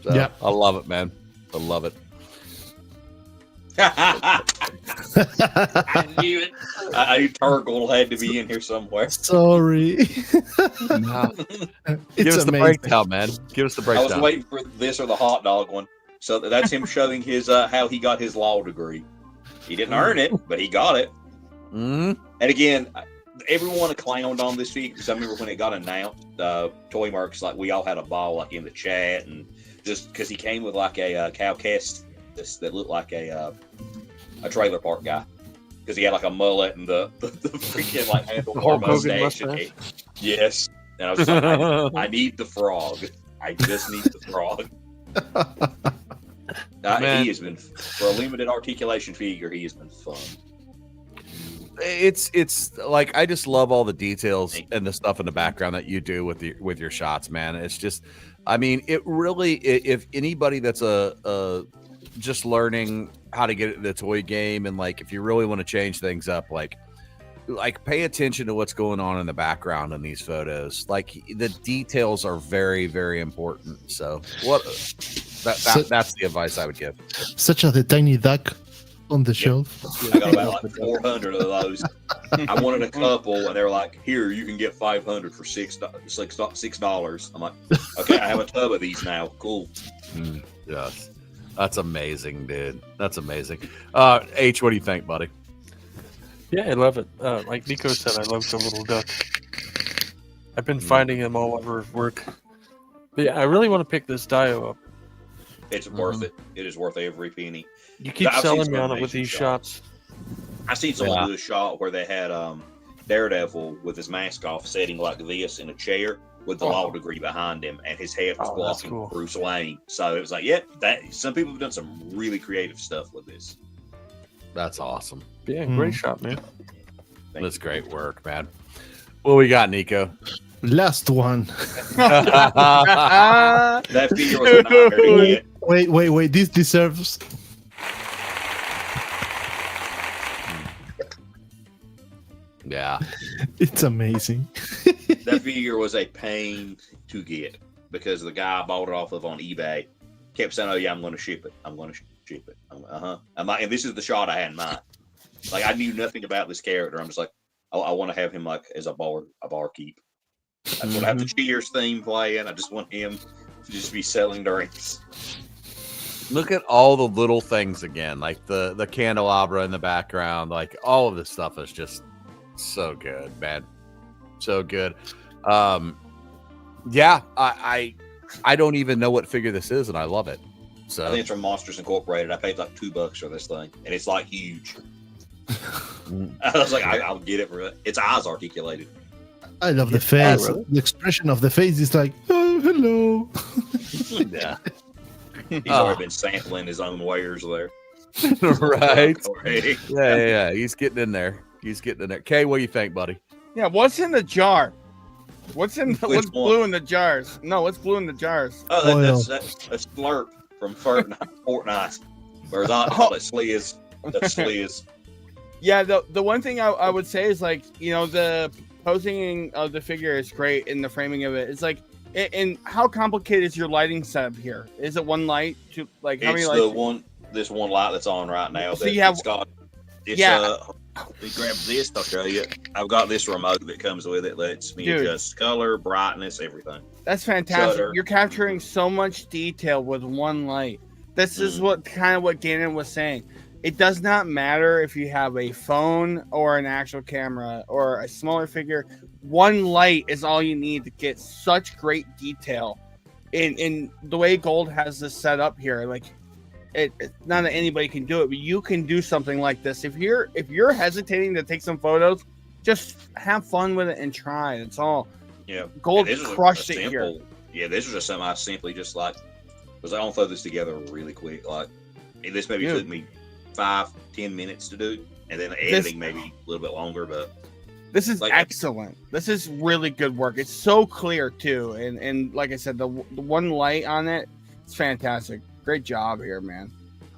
So, Yeah. I love it, man. I love it. I knew it. I knew Turgle had to be in here somewhere. Sorry. Give It's us the amazing. breakdown, man. Give us the I breakdown. was waiting for this or the hot dog one. So that's him showing his how he got his law degree. He didn't earn it, but he got it. Mhm. And again, everyone clowned on this figure because I remember when it got announced, Toy Mercs, like we all had a ball like in the chat, and just because he came with like a cow cast that looked like a trailer park guy because he had like a mullet and the freaking like handlebar Hulk Hogan mustache. Yes, and I was just like, I need the frog. I just need the frog. Man. He has been, for a limited articulation figure, he has been fun. It's like I just love all the details and the stuff in the background that you do with your shots, man. It's just, I mean, it really, if anybody that's just learning how to get into the toy game, and like if you really want to change things up, like pay attention to what's going on in the background in these photos. Like the details are very, very important. So that's the advice I would give. Such as the tiny duck on the shelf. I got about like 400 of those. I wanted a couple, and they were like, "Here, you can get 500 for $6. I'm like, "Okay, I have a tub of these now. Cool." Yes, that's amazing, dude. That's amazing. H, what do you think, buddy? Yeah, I love it. Like Nico said, I love the little duck. I've been finding him all over work. But yeah, I really want to pick this Dio up. It's worth it. It is worth every penny. You keep I've seen selling some me on it with amazing these shots. shots. I seen someone do a shot where they had Daredevil with his mask off, sitting like this in a chair with the law degree behind him, and his head was blocking cool. Bruce Wayne. So it was like, that some people have done some really creative stuff with this. That's awesome. Yeah, great shot, man. That's great work, man. What we got, Nico? Last one. That figure was a nightmare to get. Wait. This deserves. Yeah. It's amazing. That figure was a pain to get because the guy I bought it off of on eBay kept saying, "Oh yeah, I'm going to ship it. I'm going to ship it." I'm like, and this is the shot I had in mind. Like I knew nothing about this character. I'm just like, I want to have him like as a barkeep. I just want to have the Cheers theme playing. I just want him to just be selling drinks. Look at all the little things again, like the candelabra in the background. Like all of this stuff is just so good, man. So good. Yeah, I don't even know what figure this is, and I love it. So I think it's from Monsters Incorporated. I paid like $2 for this thing, and it's like huge. I was like, I'll get it for it. Its eyes articulated. I love the face. really? The expression of the face is like, oh, hello. yeah. He's already been sampling his own wares there. Right. Already. Yeah. He's getting in there. Kay, what do you think, buddy? Yeah, what's in the jar? What's one? blue in the jars? No, what's blue in the jars? Oh, Oil. that's Slurp from Fortnite. Whereas I call it Sliz. That's Sliz. Yeah, the one thing I would say is like, the posing of the figure is great in the framing of it. It's like, and how complicated is your lighting setup here? Is it one light to like how many It's lights? this one light that's on right now. So you have- Let me grab this. I'll show you. I've got this remote that comes with it. Lets me adjust color, brightness, everything. That's fantastic. Shutter. You're capturing so much detail with one light. This is what Gannon was saying. It does not matter if you have a phone or an actual camera or a smaller figure. One light is all you need to get such great detail. In the way Gold has this set up here, like not that anybody can do it, but you can do something like this. If you're hesitating to take some photos, just have fun with it and try. That's all. Yeah, Gold crushed it here. Yeah, this was just something I simply just like was I don't throw this together really quick. Like this maybe took me 5-10 minutes to do, and then the editing maybe a little bit longer. But this is like, excellent. This is really good work. It's so clear too, and like I said, the one light on it, it's fantastic. Great job here, man.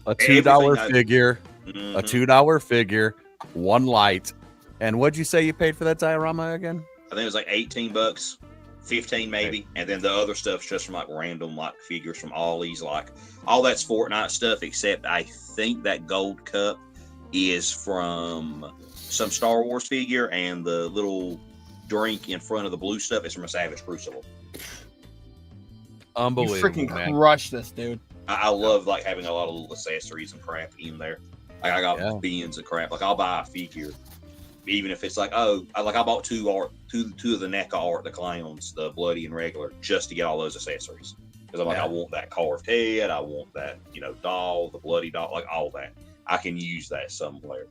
A $2 figure, a $2 figure, one light, and what'd you say you paid for that diorama again? I think it was like $18, 15 maybe, okay. And then the other stuff's just from like random like figures from Ollie's, like all that's Fortnite stuff, except I think that gold cup is from some Star Wars figure, and the little drink in front of the blue stuff is from a Savage Crucible. Unbelievable! You freaking crushed this, dude. I love like having a lot of little accessories and crap in there. Like I got bins of crap. Like I'll buy a figure, even if it's like I bought two of the NECA art, the clowns, the bloody and regular, just to get all those accessories. Because I'm like, I want that carved head, I want that doll, the bloody doll, like all that. I can use that somewhere.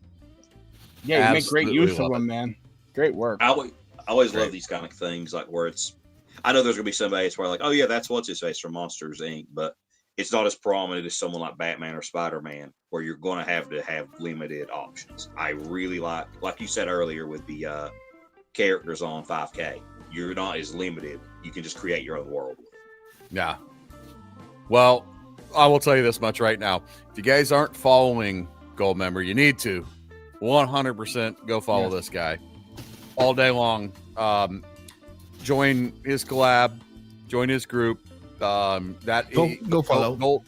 Yeah, you make great use of them, man. Great work. I always love these kind of things, like where it's. I know there's gonna be somebody where like, oh yeah, that's what's his face from Monsters Inc. But it's not as prominent as someone like Batman or Spider-Man, where you're going to have limited options. I really like you said earlier with the characters on 5K, you're not as limited. You can just create your own world. Yeah. Well, I will tell you this much right now. If you guys aren't following Goldmember, you need to 100% go follow this guy all day long. Join his collab, join his group. Go follow.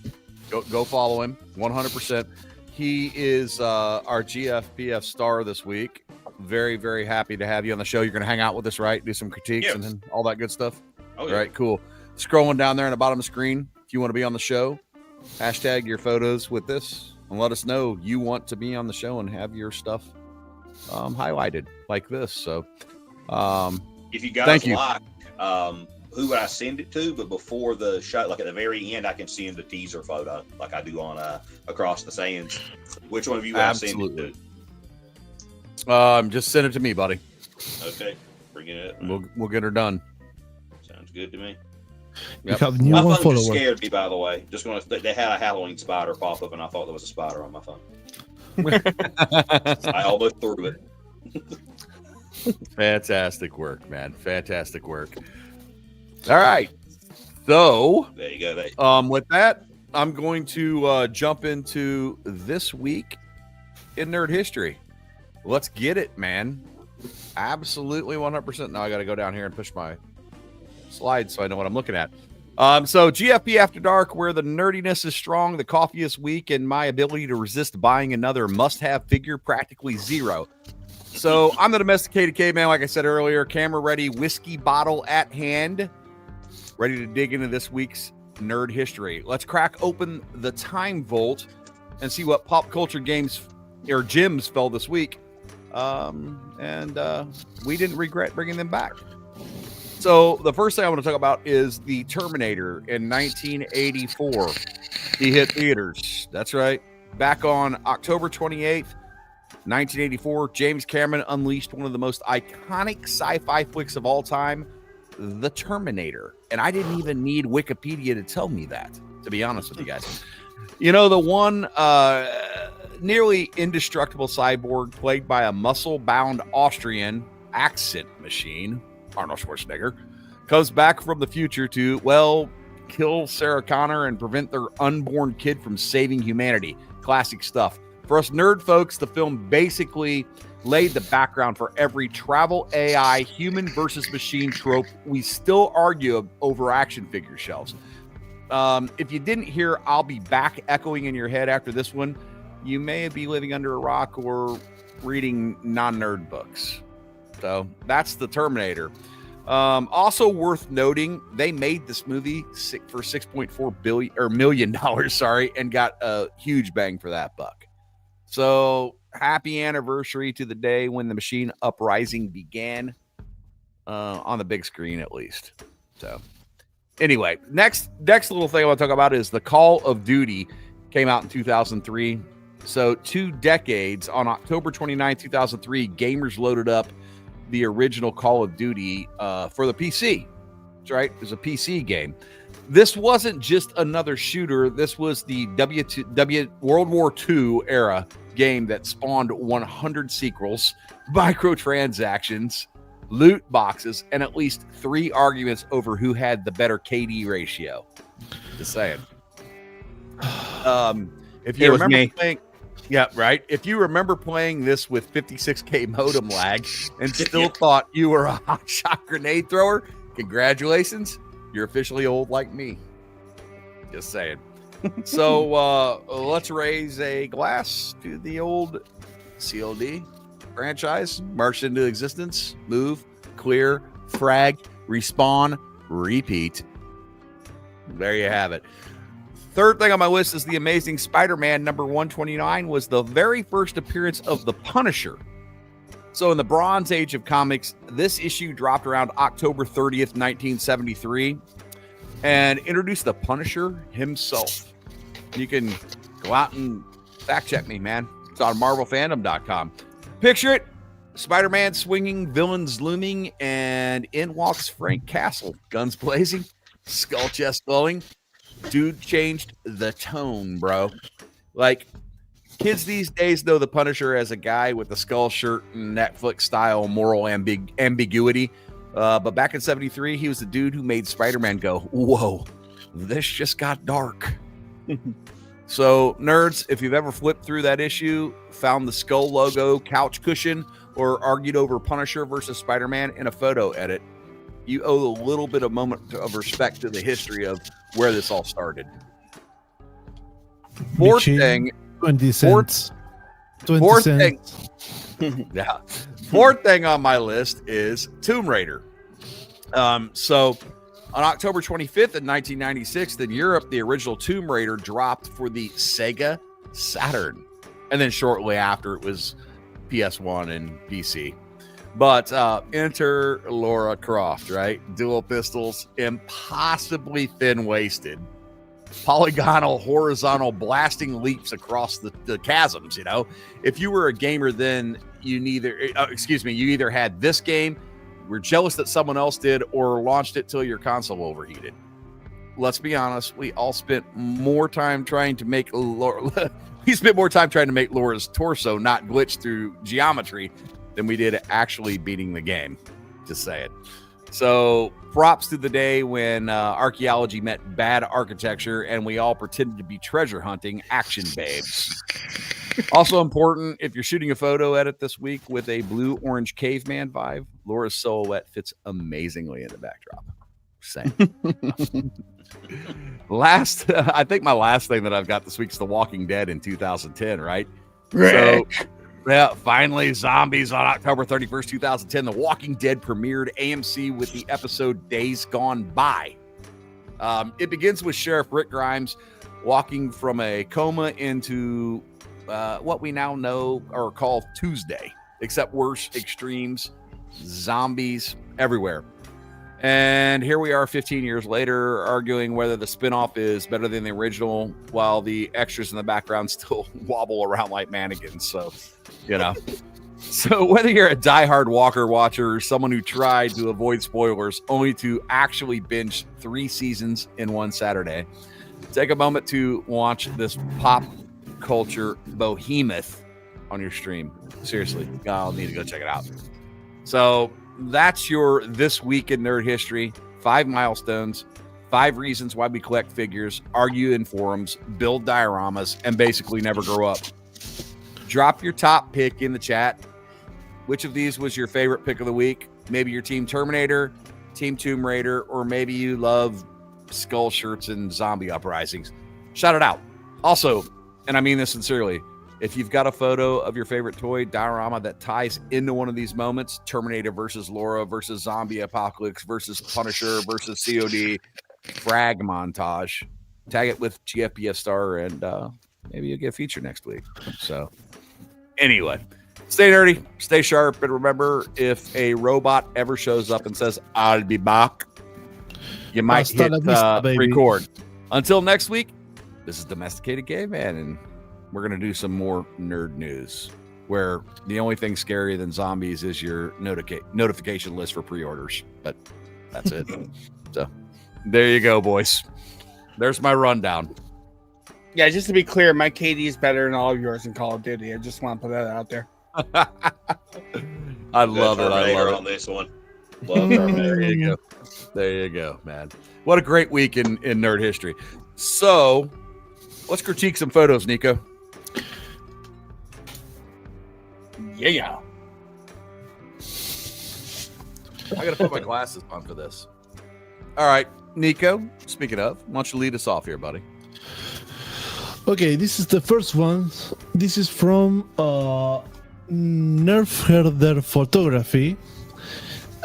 Go follow him 100%. He is our Gfpf star this week. Very, very happy to have you on the show. You're going to hang out with us, right? Do some critiques and then all that good stuff. Oh, yeah. All right, cool. Scrolling down there on the bottom of the screen, if you want to be on the show, hashtag your photos with this and let us know you want to be on the show and have your stuff highlighted like this. So, if you guys like, who would I send it to? But before the show, like at the very end, I can send a teaser photo, like I do on Across the Sands. Which one of you would I send it to? Just send it to me, buddy. Okay, bring it up. We'll get her done. Sounds good to me. Yep. You have new my one phone follower. Just scared me, by the way. They had a Halloween spider pop up, and I thought there was a spider on my phone. I almost threw it. Fantastic work, man. Fantastic work. All right. So there you go. With that, I'm going to jump into this week in nerd history. Let's get it, man. Absolutely 100%. Now I got to go down here and push my slides so I know what I'm looking at. So GFP After Dark, where the nerdiness is strong, the coffee is weak, and my ability to resist buying another must-have figure practically zero. So I'm the domesticated caveman, like I said earlier, camera ready, whiskey bottle at hand, ready to dig into this week's nerd history. Let's crack open the time vault and see what pop culture games or gems fell this week. And we didn't regret bringing them back. So the first thing I want to talk about is the Terminator in 1984. He hit theaters. That's right. Back on October 28th, 1984, James Cameron unleashed one of the most iconic sci-fi flicks of all time, The Terminator. And I didn't even need Wikipedia to tell me that, to be honest with you guys. You know, the one nearly indestructible cyborg played by a muscle-bound Austrian accent machine, Arnold Schwarzenegger, comes back from the future to, well, kill Sarah Connor and prevent their unborn kid from saving humanity. Classic stuff. For us nerd folks, the film basically laid the background for every travel AI, human versus machine trope we still argue over action figure shelves. If you didn't hear I'll Be Back echoing in your head after this one, you may be living under a rock or reading non-nerd books. So that's the Terminator. Also worth noting, they made this movie for $6.4 million, sorry, and got a huge bang for that buck. So happy anniversary to the day when the machine uprising began, on the big screen at least. So anyway, next little thing I want to talk about is the Call of Duty came out in 2003. So 2 decades, on October 29, 2003, gamers loaded up the original Call of Duty for the PC. That's right. It was a PC game. This wasn't just another shooter. This was the World War II era game that spawned 100 sequels, microtransactions, loot boxes, and at least 3 arguments over who had the better KD ratio. Just saying. If you remember playing, yeah, right. If you remember playing this with 56K modem lag and still thought you were a hotshot grenade thrower, congratulations, you're officially old like me. Just saying. So let's raise a glass to the old COD franchise, march into existence, move, clear, frag, respawn, repeat. There you have it. Third thing on my list is the Amazing Spider-Man number 129 was the very first appearance of the Punisher. So in the Bronze Age of comics, this issue dropped around October 30th, 1973, and introduced the Punisher himself. You can go out and fact check me, man. It's on MarvelFandom.com. Picture it: Spider-Man swinging, villains looming, and in walks Frank Castle, guns blazing, skull chest glowing. Dude changed the tone, bro. Like, kids these days know the Punisher as a guy with a skull shirt and Netflix style moral ambiguity. But back in 73, he was the dude who made Spider-Man go, whoa, this just got dark. So, nerds, if you've ever flipped through that issue, found the skull logo couch cushion, or argued over Punisher versus Spider-Man in a photo edit, you owe a little bit of moment of respect to the history of where this all started. Fourth thing, 20 cents. 20 fourth cents. thing, yeah. Fourth thing on my list is Tomb Raider. So on October 25th in 1996 in Europe, the original Tomb Raider dropped for the Sega Saturn, and then shortly after it was PS1 and PC. But enter Lara Croft, right? Dual pistols, impossibly thin-waisted, polygonal, horizontal blasting leaps across the chasms, you know? If you were a gamer then, you either had this game, were jealous that someone else did, or launched it till your console overheated. Let's be honest, we all spent more time trying to make Laura... we spent more time trying to make Laura's torso not glitch through geometry than we did actually beating the game. Just say it. So props to the day when archaeology met bad architecture and we all pretended to be treasure hunting action babes. Also important, if you're shooting a photo edit this week with a blue-orange caveman vibe, Laura's silhouette fits amazingly in the backdrop. Same. I think my last thing that I've got this week is The Walking Dead in 2010, right? So, yeah, finally, zombies on October 31st, 2010. The Walking Dead premiered AMC with the episode Days Gone By. It begins with Sheriff Rick Grimes walking from a coma into what we now know or call Tuesday, except worse extremes, zombies everywhere. And here we are 15 years later arguing whether the spinoff is better than the original, while the extras in the background still wobble around like mannequins. So, you know. So whether you're a diehard Walker watcher or someone who tried to avoid spoilers only to actually binge 3 seasons in one Saturday, take a moment to watch this pop culture behemoth on your stream. Seriously, y'all need to go check it out. So that's your This Week in Nerd History. 5 milestones, 5 reasons why we collect figures, argue in forums, build dioramas, and basically never grow up. Drop your top pick in the chat. Which of these was your favorite pick of the week? Maybe your Team Terminator, Team Tomb Raider, or maybe you love skull shirts and zombie uprisings. Shout it out. Also, and I mean this sincerely, If you've got a photo of your favorite toy diorama that ties into one of these moments, Terminator versus Laura versus Zombie Apocalypse versus Punisher versus COD, frag montage, tag it with Gfpf star, and maybe you'll get a feature next week. So anyway, stay nerdy, stay sharp, and remember, if a robot ever shows up and says, "I'll be back," you might Hasta hit la vista, baby. record. Until next week, this is Domesticated Caveman, and we're going to do some more nerd news, where the only thing scarier than zombies is your notification list for pre-orders. But that's it. So there you go, boys. There's my rundown. Yeah, just to be clear, my KD is better than all of yours in Call of Duty. I just want to put that out there. I love it. I love it. On this one. Love Terminator. There you go. There you go, man. What a great week in nerd history. So let's critique some photos, Nico. Yeah. I got to put my glasses on for this. All right, Nico, speaking of, why don't you lead us off here, buddy? Okay, this is the first one. This is from Nerf Herder Photography.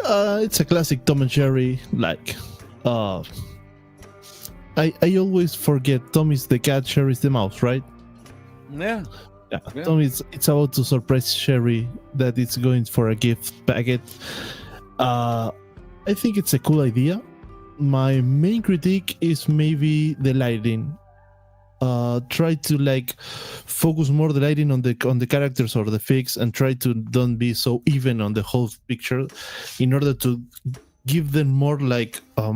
It's a classic Tom and Jerry. Like, I always forget Tom is the cat, Sherry's the mouse, right? Yeah. Yeah. Tom is it's about to surprise Sherry that it's going for a gift packet. I think it's a cool idea. My main critique is maybe the lighting. Try to like focus more the lighting on the characters or the figs, and try to don't be so even on the whole picture, in order to give them more like I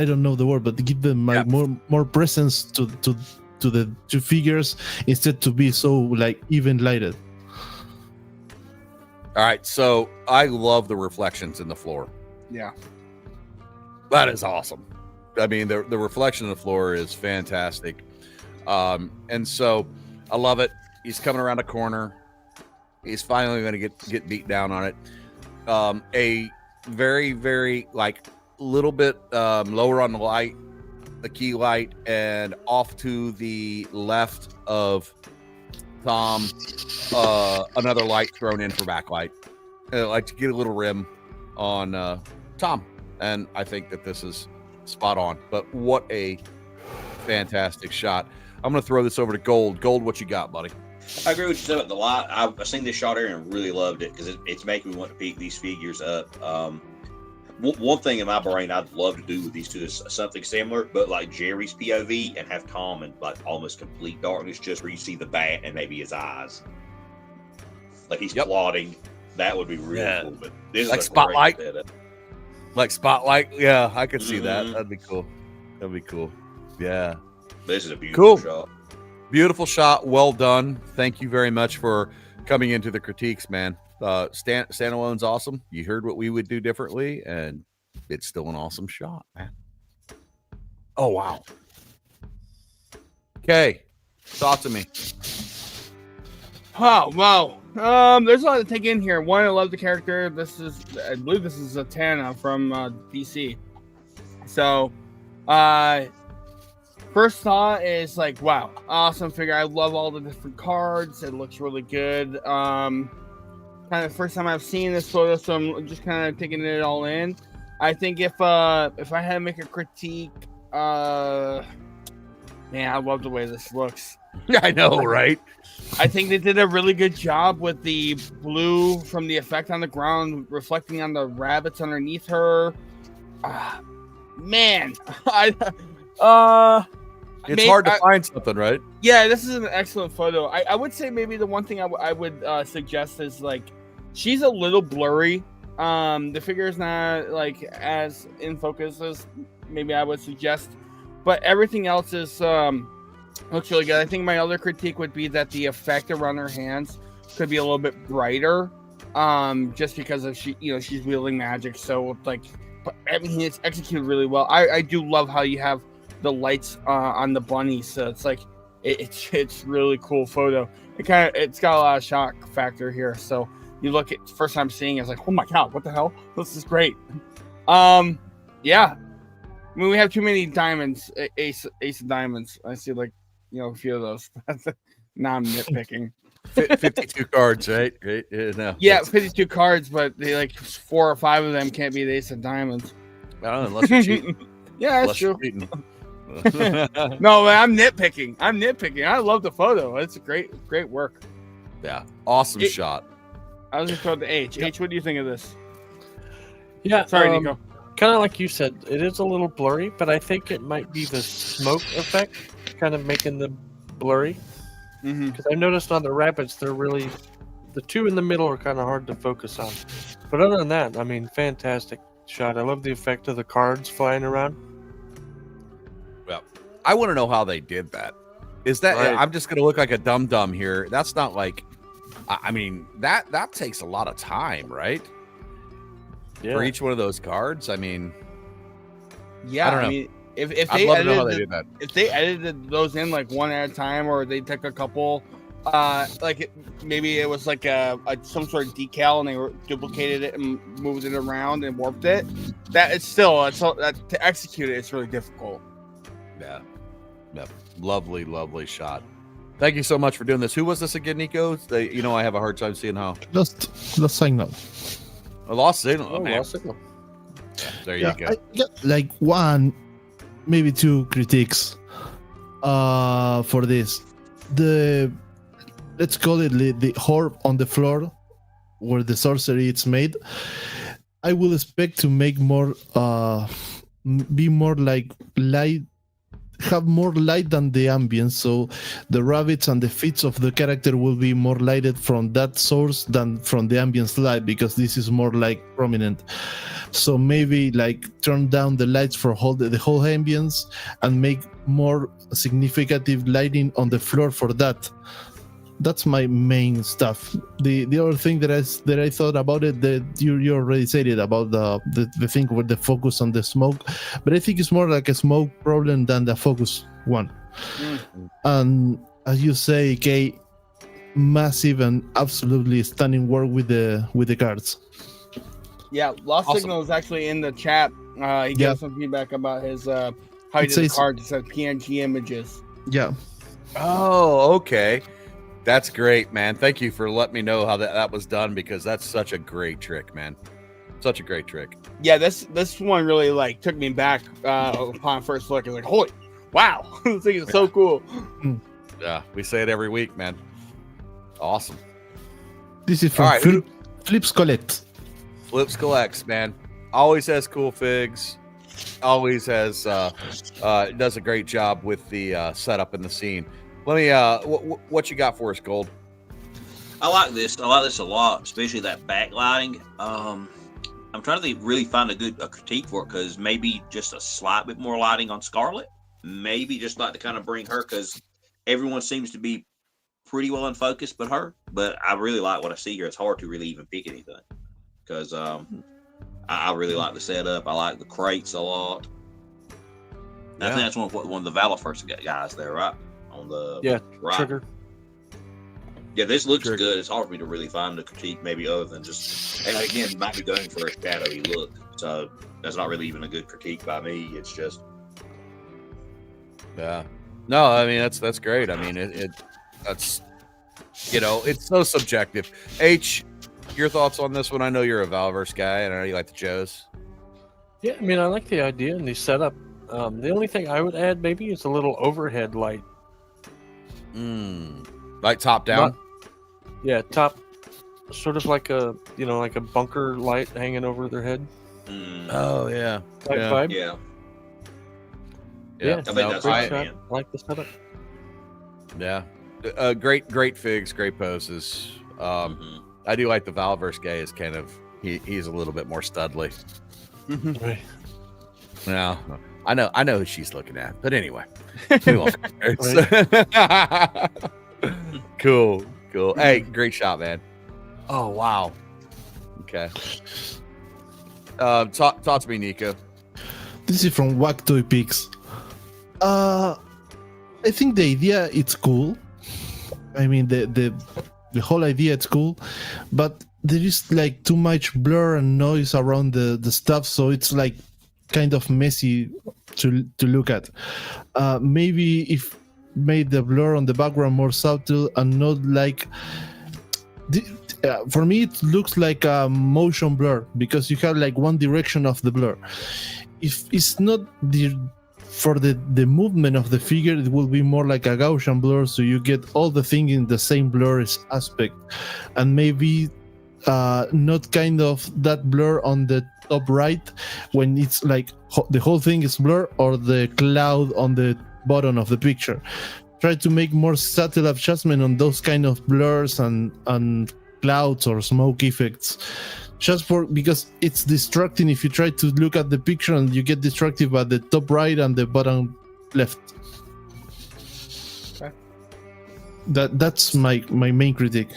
don't know the word, but give them like more presence to the two figures, instead to be so like even lighted. All right, so I love the reflections in the floor. Yeah. That is awesome. I mean, the reflection on the floor is fantastic. And so I love it. He's coming around a corner. He's finally going to get beat down on it. A very, very like little bit lower on the light, the key light, and off to the left of Tom, another light thrown in for backlight. Like to get a little rim on Tom. And I think that this is spot on. But what a fantastic shot. I'm going to throw this over to Gold. Gold, what you got, buddy? I agree with you said about the light. I've seen this shot here and really loved it, because it's making me want to pick these figures up. One thing in my brain I'd love to do with these two is something similar, but like Jerry's POV, and have Tom in like almost complete darkness, just where you see the bat and maybe his eyes. Like he's plotting. That would be really cool. But this like is Spotlight. Like Spotlight. Yeah, I could see that. That'd be cool. That'd be cool. Yeah. This is a beautiful shot. Beautiful shot. Well done. Thank you very much for coming into the critiques, man. Standalone's awesome. You heard what we would do differently, and it's still an awesome shot, man. Oh, wow. Okay. Talk to me. Oh, wow. There's a lot to take in here. One, I love the character. I believe this is Zatanna from DC. So, first thought is like, wow, awesome figure. I love all the different cards. It looks really good. Kind of the first time I've seen this photo, so I'm just kind of taking it all in. I think if I had to make a critique, man, I love the way this looks. Yeah, I know, right? I think they did a really good job with the blue from the effect on the ground reflecting on the rabbits underneath her. Man, it's hard to find something, right? Yeah, this is an excellent photo. I would say maybe the one thing I would suggest is like she's a little blurry. The figure is not like as in focus as maybe I would suggest, but everything else is looks really good. I think my other critique would be that the effect around her hands could be a little bit brighter, just because of she's wielding magic. So like, but I mean, it's executed really well. I do love how you have the lights on the bunny, so it's like it's really cool photo. It's got a lot of shock factor here. So you look at first time seeing it, it's like, oh my god, what the hell? This is great. Yeah. I mean, we have too many diamonds, ace of diamonds. I see like a few of those. Now I'm nitpicking. 52 cards, right? Right. Yeah, no, Yeah, that's- 52 cards, but they like 4 or 5 of them can't be the ace of diamonds. I don't know, unless you're cheating. Yeah, that's Unless you're true. cheating. No, but I'm nitpicking. I love the photo. It's great work. Yeah, awesome It- shot. I was just about to H. H, what do you think of this? Yeah, Sorry, Nico. Kind of like you said, it is a little blurry, but I think it might be the smoke effect kind of making them blurry. Mm-hmm. Because I noticed on the rabbits, they're really, the two in the middle are kind of hard to focus on. But other than that, I mean, fantastic shot. I love the effect of the cards flying around. Well, I want to know how they did that. Is that Right. I'm just going to look like a dum dum here? That's not like. I mean, that takes a lot of time, right? Yeah. For each one of those cards. I mean, Yeah, I don't know. mean, if I'd they love to know how they edited did that. if they edited those in like one at a time, or they took a couple, maybe it was like a some sort of decal and they duplicated it and moved it around and warped it. That to execute it, it's really difficult. Yeah. Yep. Lovely shot. Thank you so much for doing this. Who was this again, Nico? I have a hard time seeing how. Lost signal. A lost signal. Oh, man. lost signal. There you go. I got like one, maybe two critiques for this. Let's call it the orb on the floor where the sorcery is made. I will expect to make more be more like light, have more light than the ambience, so the rabbits and the feet of the character will be more lighted from that source than from the ambience light, because this is more like prominent. So maybe like turn down the lights for the whole ambience and make more significant lighting on the floor for that. That's my main stuff. The other thing that I thought about it, that you already said it about the thing with the focus on the smoke, but I think it's more like a smoke problem than the focus one. And as you say, A.K.A, massive and absolutely stunning work with the cards. Yeah, Lost Awesome. Signal is actually in the chat. He gave some feedback about his how he It did the says- cards. It said PNG images. Yeah. Oh, okay. That's great, man. Thank you for letting me know how that was done, because that's such a great trick, man. Such a great trick. Yeah, this one really like took me back upon first look. It's like, holy, wow, this thing is so cool. Yeah, we say it every week, man. Awesome. This is from All right, Flips Colette. Flips collects, man. Always has cool figs. Always has does a great job with the setup and the scene. Let me what you got for us, Gold? I like this. I like this a lot, especially that backlighting. I'm trying to really find a critique for it, because maybe just a slight bit more lighting on Scarlet. Maybe just like to kind of bring her, because everyone seems to be pretty well in focus but her. But I really like what I see here. It's hard to really even pick anything, because I really like the setup. I like the crates a lot. I think that's one of the Valifirst guys there, right? On the right. Trigger. Yeah, this looks Trigger. good. It's hard for me to really find a critique, maybe other than just, and again, might be going for a shadowy look. So that's not really even a good critique by me. It's just, Yeah. No, I mean that's great. I mean that's it's so subjective. H, your thoughts on this one? I know you're a Valverse guy, and I know you like the Joes. Yeah, I mean, I like the idea and the setup. The only thing I would add maybe is a little overhead light. Like top down. Yeah, top, sort of like a like a bunker light hanging over their head. Oh yeah. Type Yeah. vibe. yeah. Yeah, I think that's great right, shot. man. I like the setup. Yeah. Great figs, great poses. I do like the Valverse guy is kind of he's a little bit more studly. Right. Yeah. I know who she's looking at, but anyway. We won't. Cool. Hey, great shot, man. Oh wow. Okay. Talk to me, Nico. This is from Wack Toy Pics. I think the idea it's cool. I mean the whole idea it's cool, but there is like too much blur and noise around the stuff, so it's like kind of messy to look at. Maybe if made the blur on the background more subtle and not like. For me, it looks like a motion blur because you have like one direction of the blur. If it's not for the movement of the figure, it will be more like a Gaussian blur, so you get all the thing in the same blur aspect, and maybe not kind of that blur on the top right when it's like the whole thing is blur, or the cloud on the bottom of the picture. Try to make more subtle adjustment on those kind of blurs and clouds or smoke effects, just because it's distracting if you try to look at the picture and you get distracted by the top right and the bottom left. Okay. That's my main critique.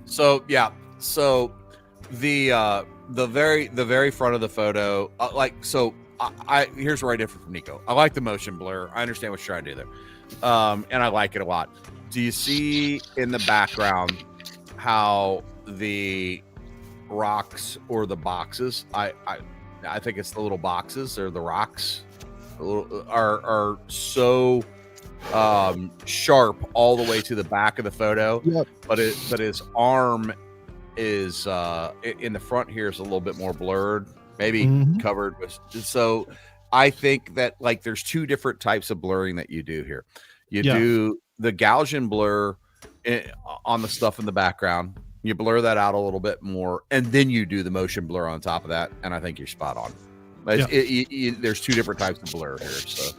So yeah, so the very front of the photo, I here's where I differ from Nico. I like the motion blur. I understand what you're trying to do there, and I like it a lot. Do you see in the background how the rocks or the boxes? I think it's the little boxes or the rocks are so sharp all the way to the back of the photo. Yep. But his arm is in the front here is a little bit more blurred, maybe covered with. So I think that like there's two different types of blurring that you do here. You do the Gaussian blur on the stuff in the background. You blur that out a little bit more, and then you do the motion blur on top of that, and I think you're spot on. There's two different types of blur here. So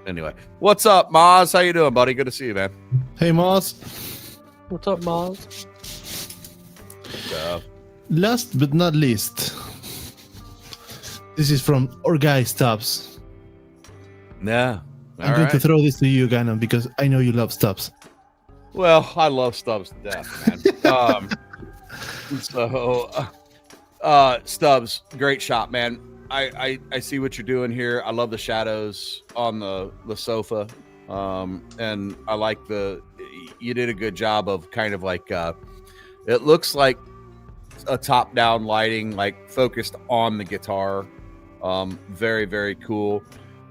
anyway, what's up, Maz? How you doing, buddy? Good to see you, man. Hey, Moss. What's up, Maz? Last but not least, this is from our guy Stubbs. Yeah. I'm going to throw this to you, Gannon, because I know you love Stubbs. Well, I love Stubbs to death, man. Stubbs, great shot, man. I see what you're doing here. I love the shadows on the sofa, and I like you did a good job of kind of like it looks like a top-down lighting, like focused on the guitar. Very, very cool.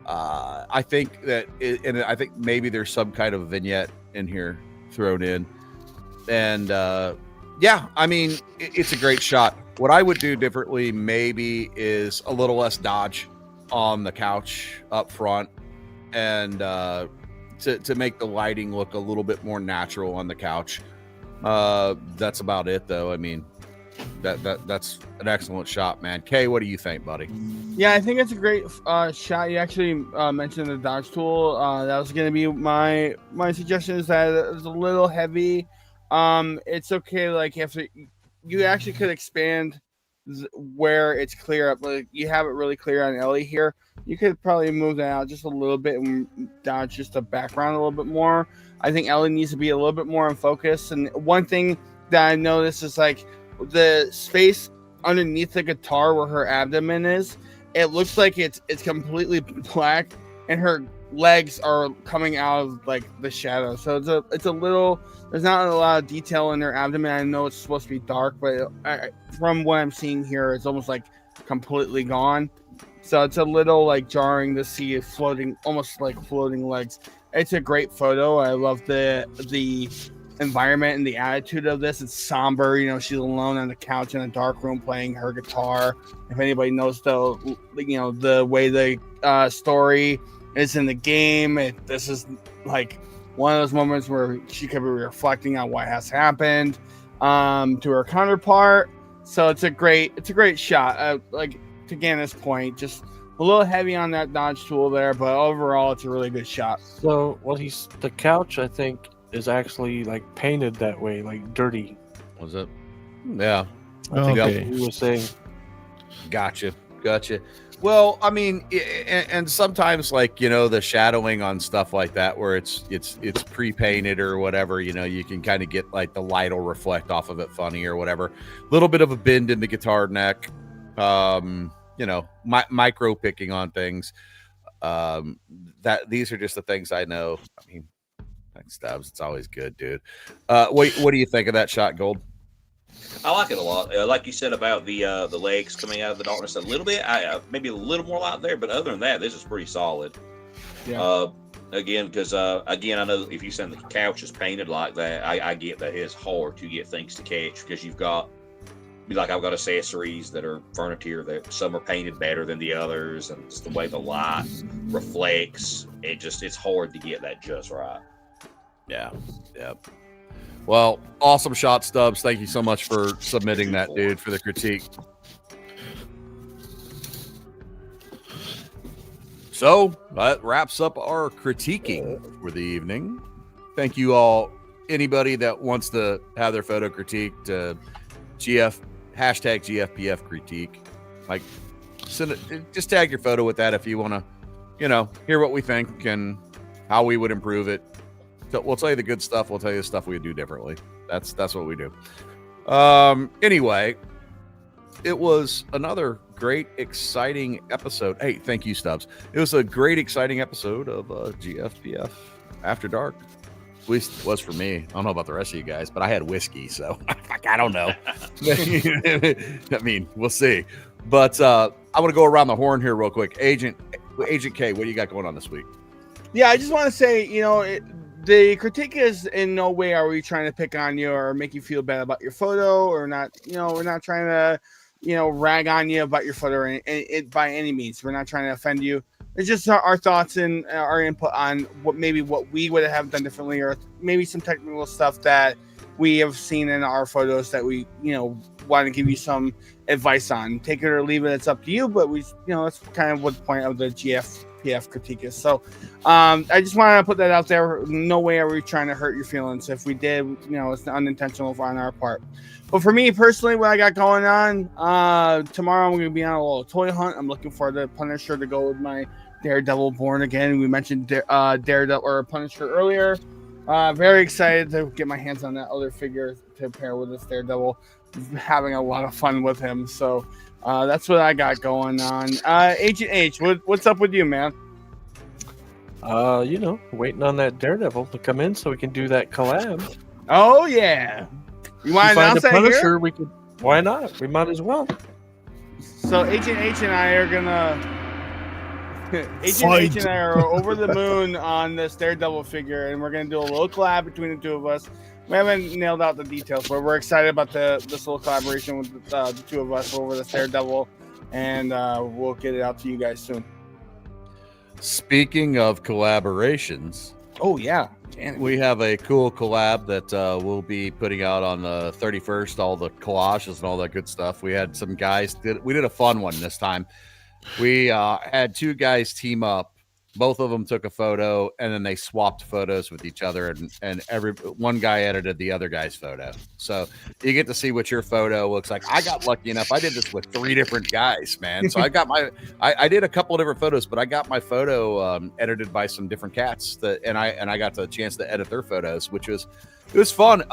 I think that, and I think maybe there's some kind of vignette in here thrown in, and I mean it's a great shot. What I would do differently maybe is a little less dodge on the couch up front, and to make the lighting look a little bit more natural on the couch. That's about it, though. I mean, that's an excellent shot, man. Kay, what do you think, buddy? Yeah, I think it's a great shot. You actually mentioned the dodge tool. That was going to be my suggestion, is that it's a little heavy. It's okay. Like you actually could expand where it's clear up. Like you have it really clear on Ellie here. You could probably move that out just a little bit and dodge just the background a little bit more. I think Ellie needs to be a little bit more in focus. And one thing that I noticed is like the space underneath the guitar where her abdomen is, it looks like it's completely black, and her legs are coming out of like the shadow. So it's a little, there's not a lot of detail in her abdomen. I know it's supposed to be dark, but from what I'm seeing here, it's almost like completely gone. So it's a little like jarring to see it floating, almost like floating legs. It's a great photo. I love the environment and the attitude of this. It's somber. You know, she's alone on the couch in a dark room playing her guitar. If anybody knows the way the story is in the game, this is like one of those moments where she could be reflecting on what has happened to her counterpart. So it's a great shot. Like to Ganna's point, just a little heavy on that dodge tool there, but overall it's a really good shot. So the couch, I think, is actually like painted that way, like dirty. Was it? Yeah. I think Okay. that's what he was saying. Gotcha. Well, I mean, and sometimes like, the shadowing on stuff like that, where it's pre-painted or whatever, you can kind of get like the light will reflect off of it funny or whatever. A little bit of a bend in the guitar neck, micro picking on things. That these are just the things I know. I mean, thanks, Stubbs. It's always good, dude. What do you think of that shot, Gold? I like it a lot. Like you said about the legs coming out of the darkness a little bit, maybe a little more light there, but other than that, this is pretty solid. Yeah. Again, because again, I know if you send the couch is painted like that, I get that it's hard to get things to catch because you've got, like, I've got accessories that are furniture that some are painted better than the others, and just the way the light reflects, it's hard to get that just right. Yeah. Well, awesome shot, Stubbs. Thank you so much for submitting that, dude, for the critique. So that wraps up our critiquing for the evening. Thank you all. Anybody that wants to have their photo critiqued, hashtag GFPF critique, like, send it, just tag your photo with that if you want to, hear what we think and how we would improve it. So we'll tell you the good stuff. We'll tell you the stuff we would do differently. That's what we do. Anyway, it was another great, exciting episode. Hey, thank you, Stubbs. It was a great, exciting episode of GFPF After Dark. At least it was for me. I don't know about the rest of you guys, but I had whiskey, so I don't know. I mean, we'll see. But I want to go around the horn here real quick. Agent K, what do you got going on this week? Yeah, I just want to say, the critique is in no way are we trying to pick on you or make you feel bad about your photo, or not. We're not trying to, rag on you about your photo or by any means. We're not trying to offend you. It's just our thoughts and our input on what we would have done differently, or maybe some technical stuff that we have seen in our photos that we, want to give you some advice on. Take it or leave it. It's up to you. But that's kind of what the point of the GFPF critique is. So I just want to put that out there. No way are we trying to hurt your feelings. If we did, it's unintentional on our part. But for me personally, what I got going on, tomorrow I'm going to be on a little toy hunt. I'm looking for the Punisher to go with my Daredevil Born Again. We mentioned Daredevil or Punisher earlier. Very excited to get my hands on that other figure to pair with this Daredevil. Having a lot of fun with him. So that's what I got going on. Agent H, what's up with you, man? Waiting on that Daredevil to come in so we can do that collab. Oh yeah. You want to announce that Punisher, here? we could. Why not? We might as well. So Agent H and I are gonna. Agent H and I are over the moon on this Daredevil figure, and we're gonna do a little collab between the two of us. We haven't nailed out the details, but we're excited about this little collaboration with the two of us over this Daredevil, and we'll get it out to you guys soon. Speaking of collaborations, oh yeah, we have a cool collab that we'll be putting out on the 31st. All the collages and all that good stuff. We had some guys we did a fun one this time. We had two guys team up. Both of them took a photo, and then they swapped photos with each other, and one guy edited the other guy's photo. So you get to see what your photo looks like. I got lucky enough. I did this with 3 different guys, man. So I got I did a couple of different photos, but I got my photo edited by some different cats and I got the chance to edit their photos, which was fun.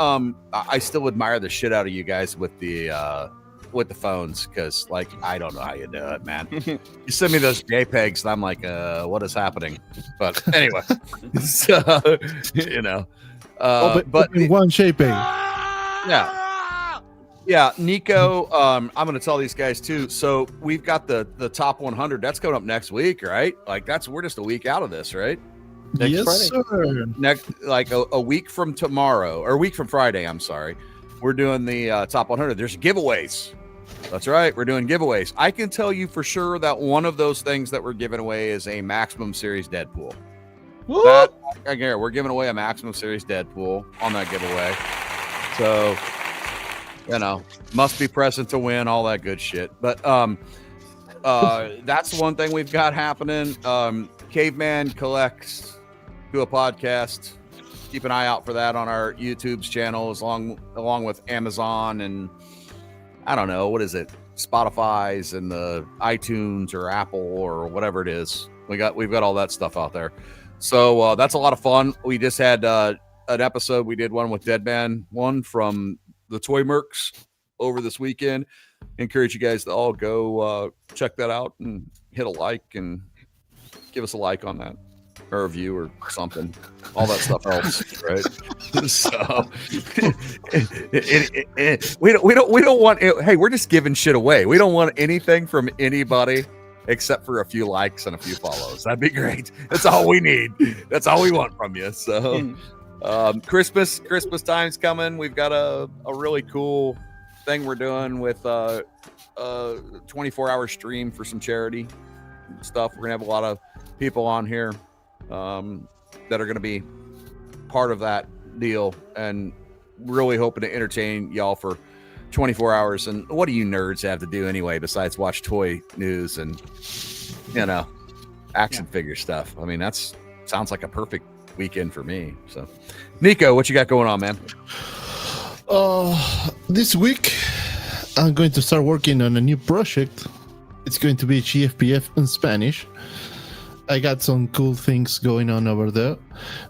I still admire the shit out of you guys with the phones, because I don't know how you do it, man. You send me those JPEGs and I'm like, what is happening? But anyway, so but in one JPEG. Yeah, Nico, I'm gonna tell these guys too. So we've got the top 100 that's coming up next week, right? We're just a week out of this, right? Yes, Friday. sir. Next, a week from tomorrow, or a week from Friday, I'm sorry, we're doing the top 100. There's giveaways. That's right. We're doing giveaways. I can tell you for sure that one of those things that we're giving away is a Maximum Series Deadpool. We're giving away a Maximum Series Deadpool on that giveaway. So, must be present to win, all that good shit. But that's one thing we've got happening. Caveman Collects, do a podcast. Keep an eye out for that on our YouTube's channel, along with Amazon and I don't know, what is it? Spotify's and the iTunes or Apple or whatever it is. We've got all that stuff out there. So that's a lot of fun. We just had an episode. We did one with Deadman, one from the Toy Mercs over this weekend. Encourage you guys to all go check that out and hit a like and give us a like on that, or a review or something. All that stuff helps, right? So we don't want. Hey, we're just giving shit away. We don't want anything from anybody. except for a few likes and a few follows. That'd be great. That's all we need. That's all we want from you. So Christmas time's coming. We've got a really cool thing we're doing with 24-hour stream for some charity stuff. We're gonna have a lot of people on here that are gonna be part of that deal, and really hoping to entertain y'all for 24 hours. And what do you nerds have to do anyway besides watch toy news and action figure stuff? I mean, that's sounds like a perfect weekend for me. So Nico, what you got going on, man? This week I'm going to start working on a new project. It's going to be Gfpf in Spanish. I got some cool things going on over there.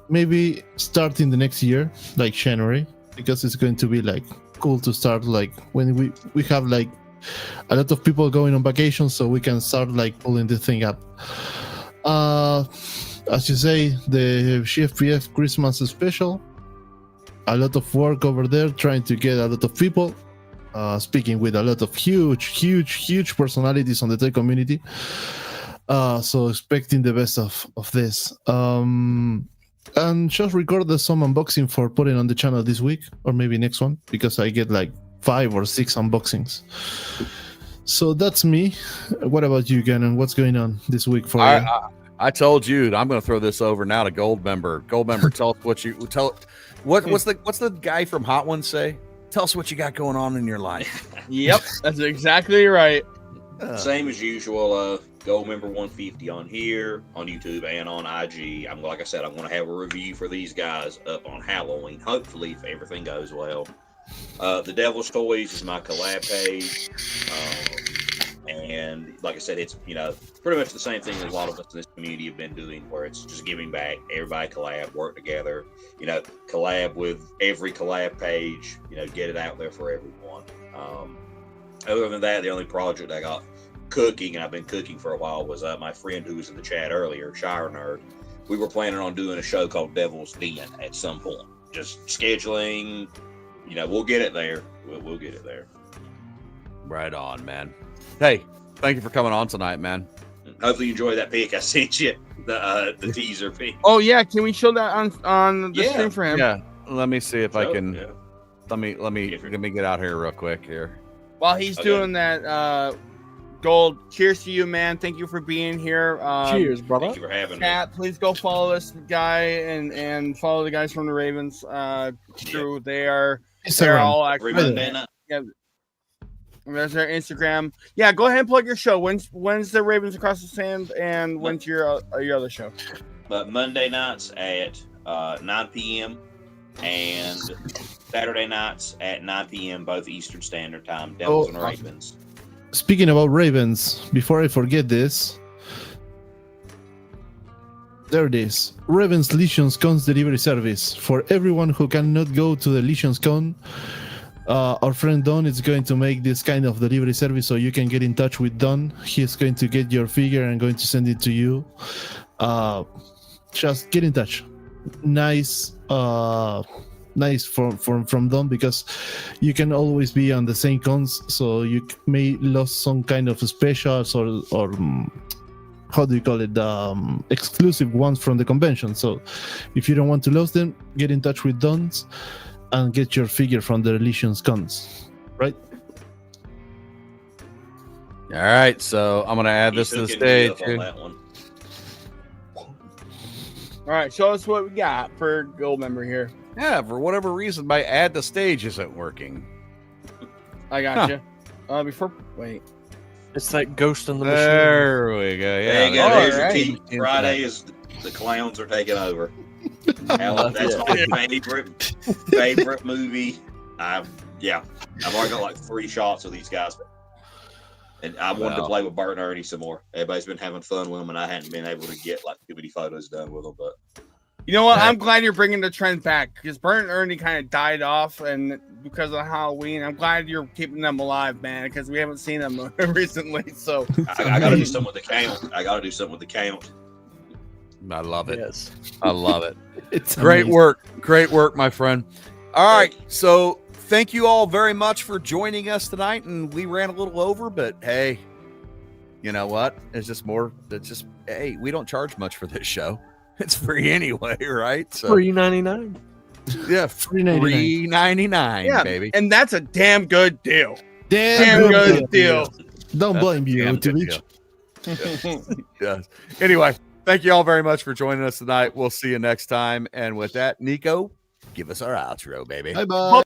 Maybe starting the next year, like January, because it's going to be like cool to start like when we have like a lot of people going on vacation, so we can start like pulling the thing up. As you say, the Gfpf Christmas special, a lot of work over there trying to get a lot of people, speaking with a lot of huge personalities on the toy community. So expecting the best of this. And just recorded some unboxing for putting on the channel this week, or maybe next one, because I get like 5 or 6 unboxings. So that's me. What about you, Gannon? What's going on this week for you? I told you I'm going to throw this over now to Gold Member. Gold Member, tell us what you tell. What's the guy from Hot Ones say? Tell us what you got going on in your life. Yep, that's exactly right. Same as usual. Gold Member 150 on here, on YouTube, and on IG. Like I said, I'm going to have a review for these guys up on Halloween, hopefully, if everything goes well. The Devil's Toys is my collab page. And like I said, it's, pretty much the same thing that a lot of us in this community have been doing, where it's just giving back. Everybody collab, work together, collab with every collab page, get it out there for everyone. Other than that, the only project I got cooking, and I've been cooking for a while, was my friend who was in the chat earlier, Shire Nerd. We were planning on doing a show called Devil's Den at some point. Just scheduling, we'll get it there. We'll get it there. Right on, man. Hey, thank you for coming on tonight, man. Hopefully you enjoy that pic I sent you, the teaser pic. Oh yeah, can we show that on the stream for him? Yeah, let me see if I can. Yeah. Let me get out here real quick here. While he's doing that, Gold, cheers to you, man. Thank you for being here. Cheers, brother. Thank you for having me. Chat, please go follow this guy and follow the guys from the Ravens crew. They're all active. Yeah. There's their Instagram. Yeah, go ahead and plug your show. When's the Ravens Across the Sand, and when's your other show? But Monday nights at 9 p.m. and Saturday nights at 9 p.m. both Eastern Standard Time. Devils and Ravens. Speaking about Ravens, before I forget this, there it is. Ravens Legions Con's delivery service. For everyone who cannot go to the Legions Con, our friend Don is going to make this kind of delivery service, so you can get in touch with Don. He's going to get your figure and going to send it to you. Just get in touch. Nice from Don, because you can always be on the same cons, so you may lose some kind of specials or how do you call it, exclusive ones from the convention. So if you don't want to lose them, get in touch with Don's and get your figure from the Legions cons, right? All right, so I'm gonna add this to the stage. On that one. All right, show us what we got for Gold Member here. Yeah, for whatever reason, my add to stage isn't working. I got you. Wait. It's that ghost in the machine. There we go. Yeah, there you go. There's your right. key. Friday is the clowns are taking over. That's my favorite movie. I've already got like 3 shots of these guys, and I wanted to play with Bert and Ernie some more. Everybody's been having fun with them, and I hadn't been able to get like too many photos done with them. But you know what? I'm glad you're bringing the trend back, because Bert and Ernie kind of died off, and because of Halloween, I'm glad you're keeping them alive, man, because we haven't seen them recently. So I got to do something with the count. I love it. Yes. I love it. It's Great amazing. work. Great work, my friend. All right. So thank you all very much for joining us tonight. And we ran a little over, but hey, you know what? It's just more. It's just hey, we don't charge much for this show. It's free anyway, right? So $3.99. yeah, $3.99. $3.99, Yeah, baby. and that's a damn good deal. Damn good deal. Don't blame you, Damn to good reach. Yes. Anyway, thank you all very much for joining us tonight. We'll see you next time. And with that, Nico, give us our outro, baby. Bye bye.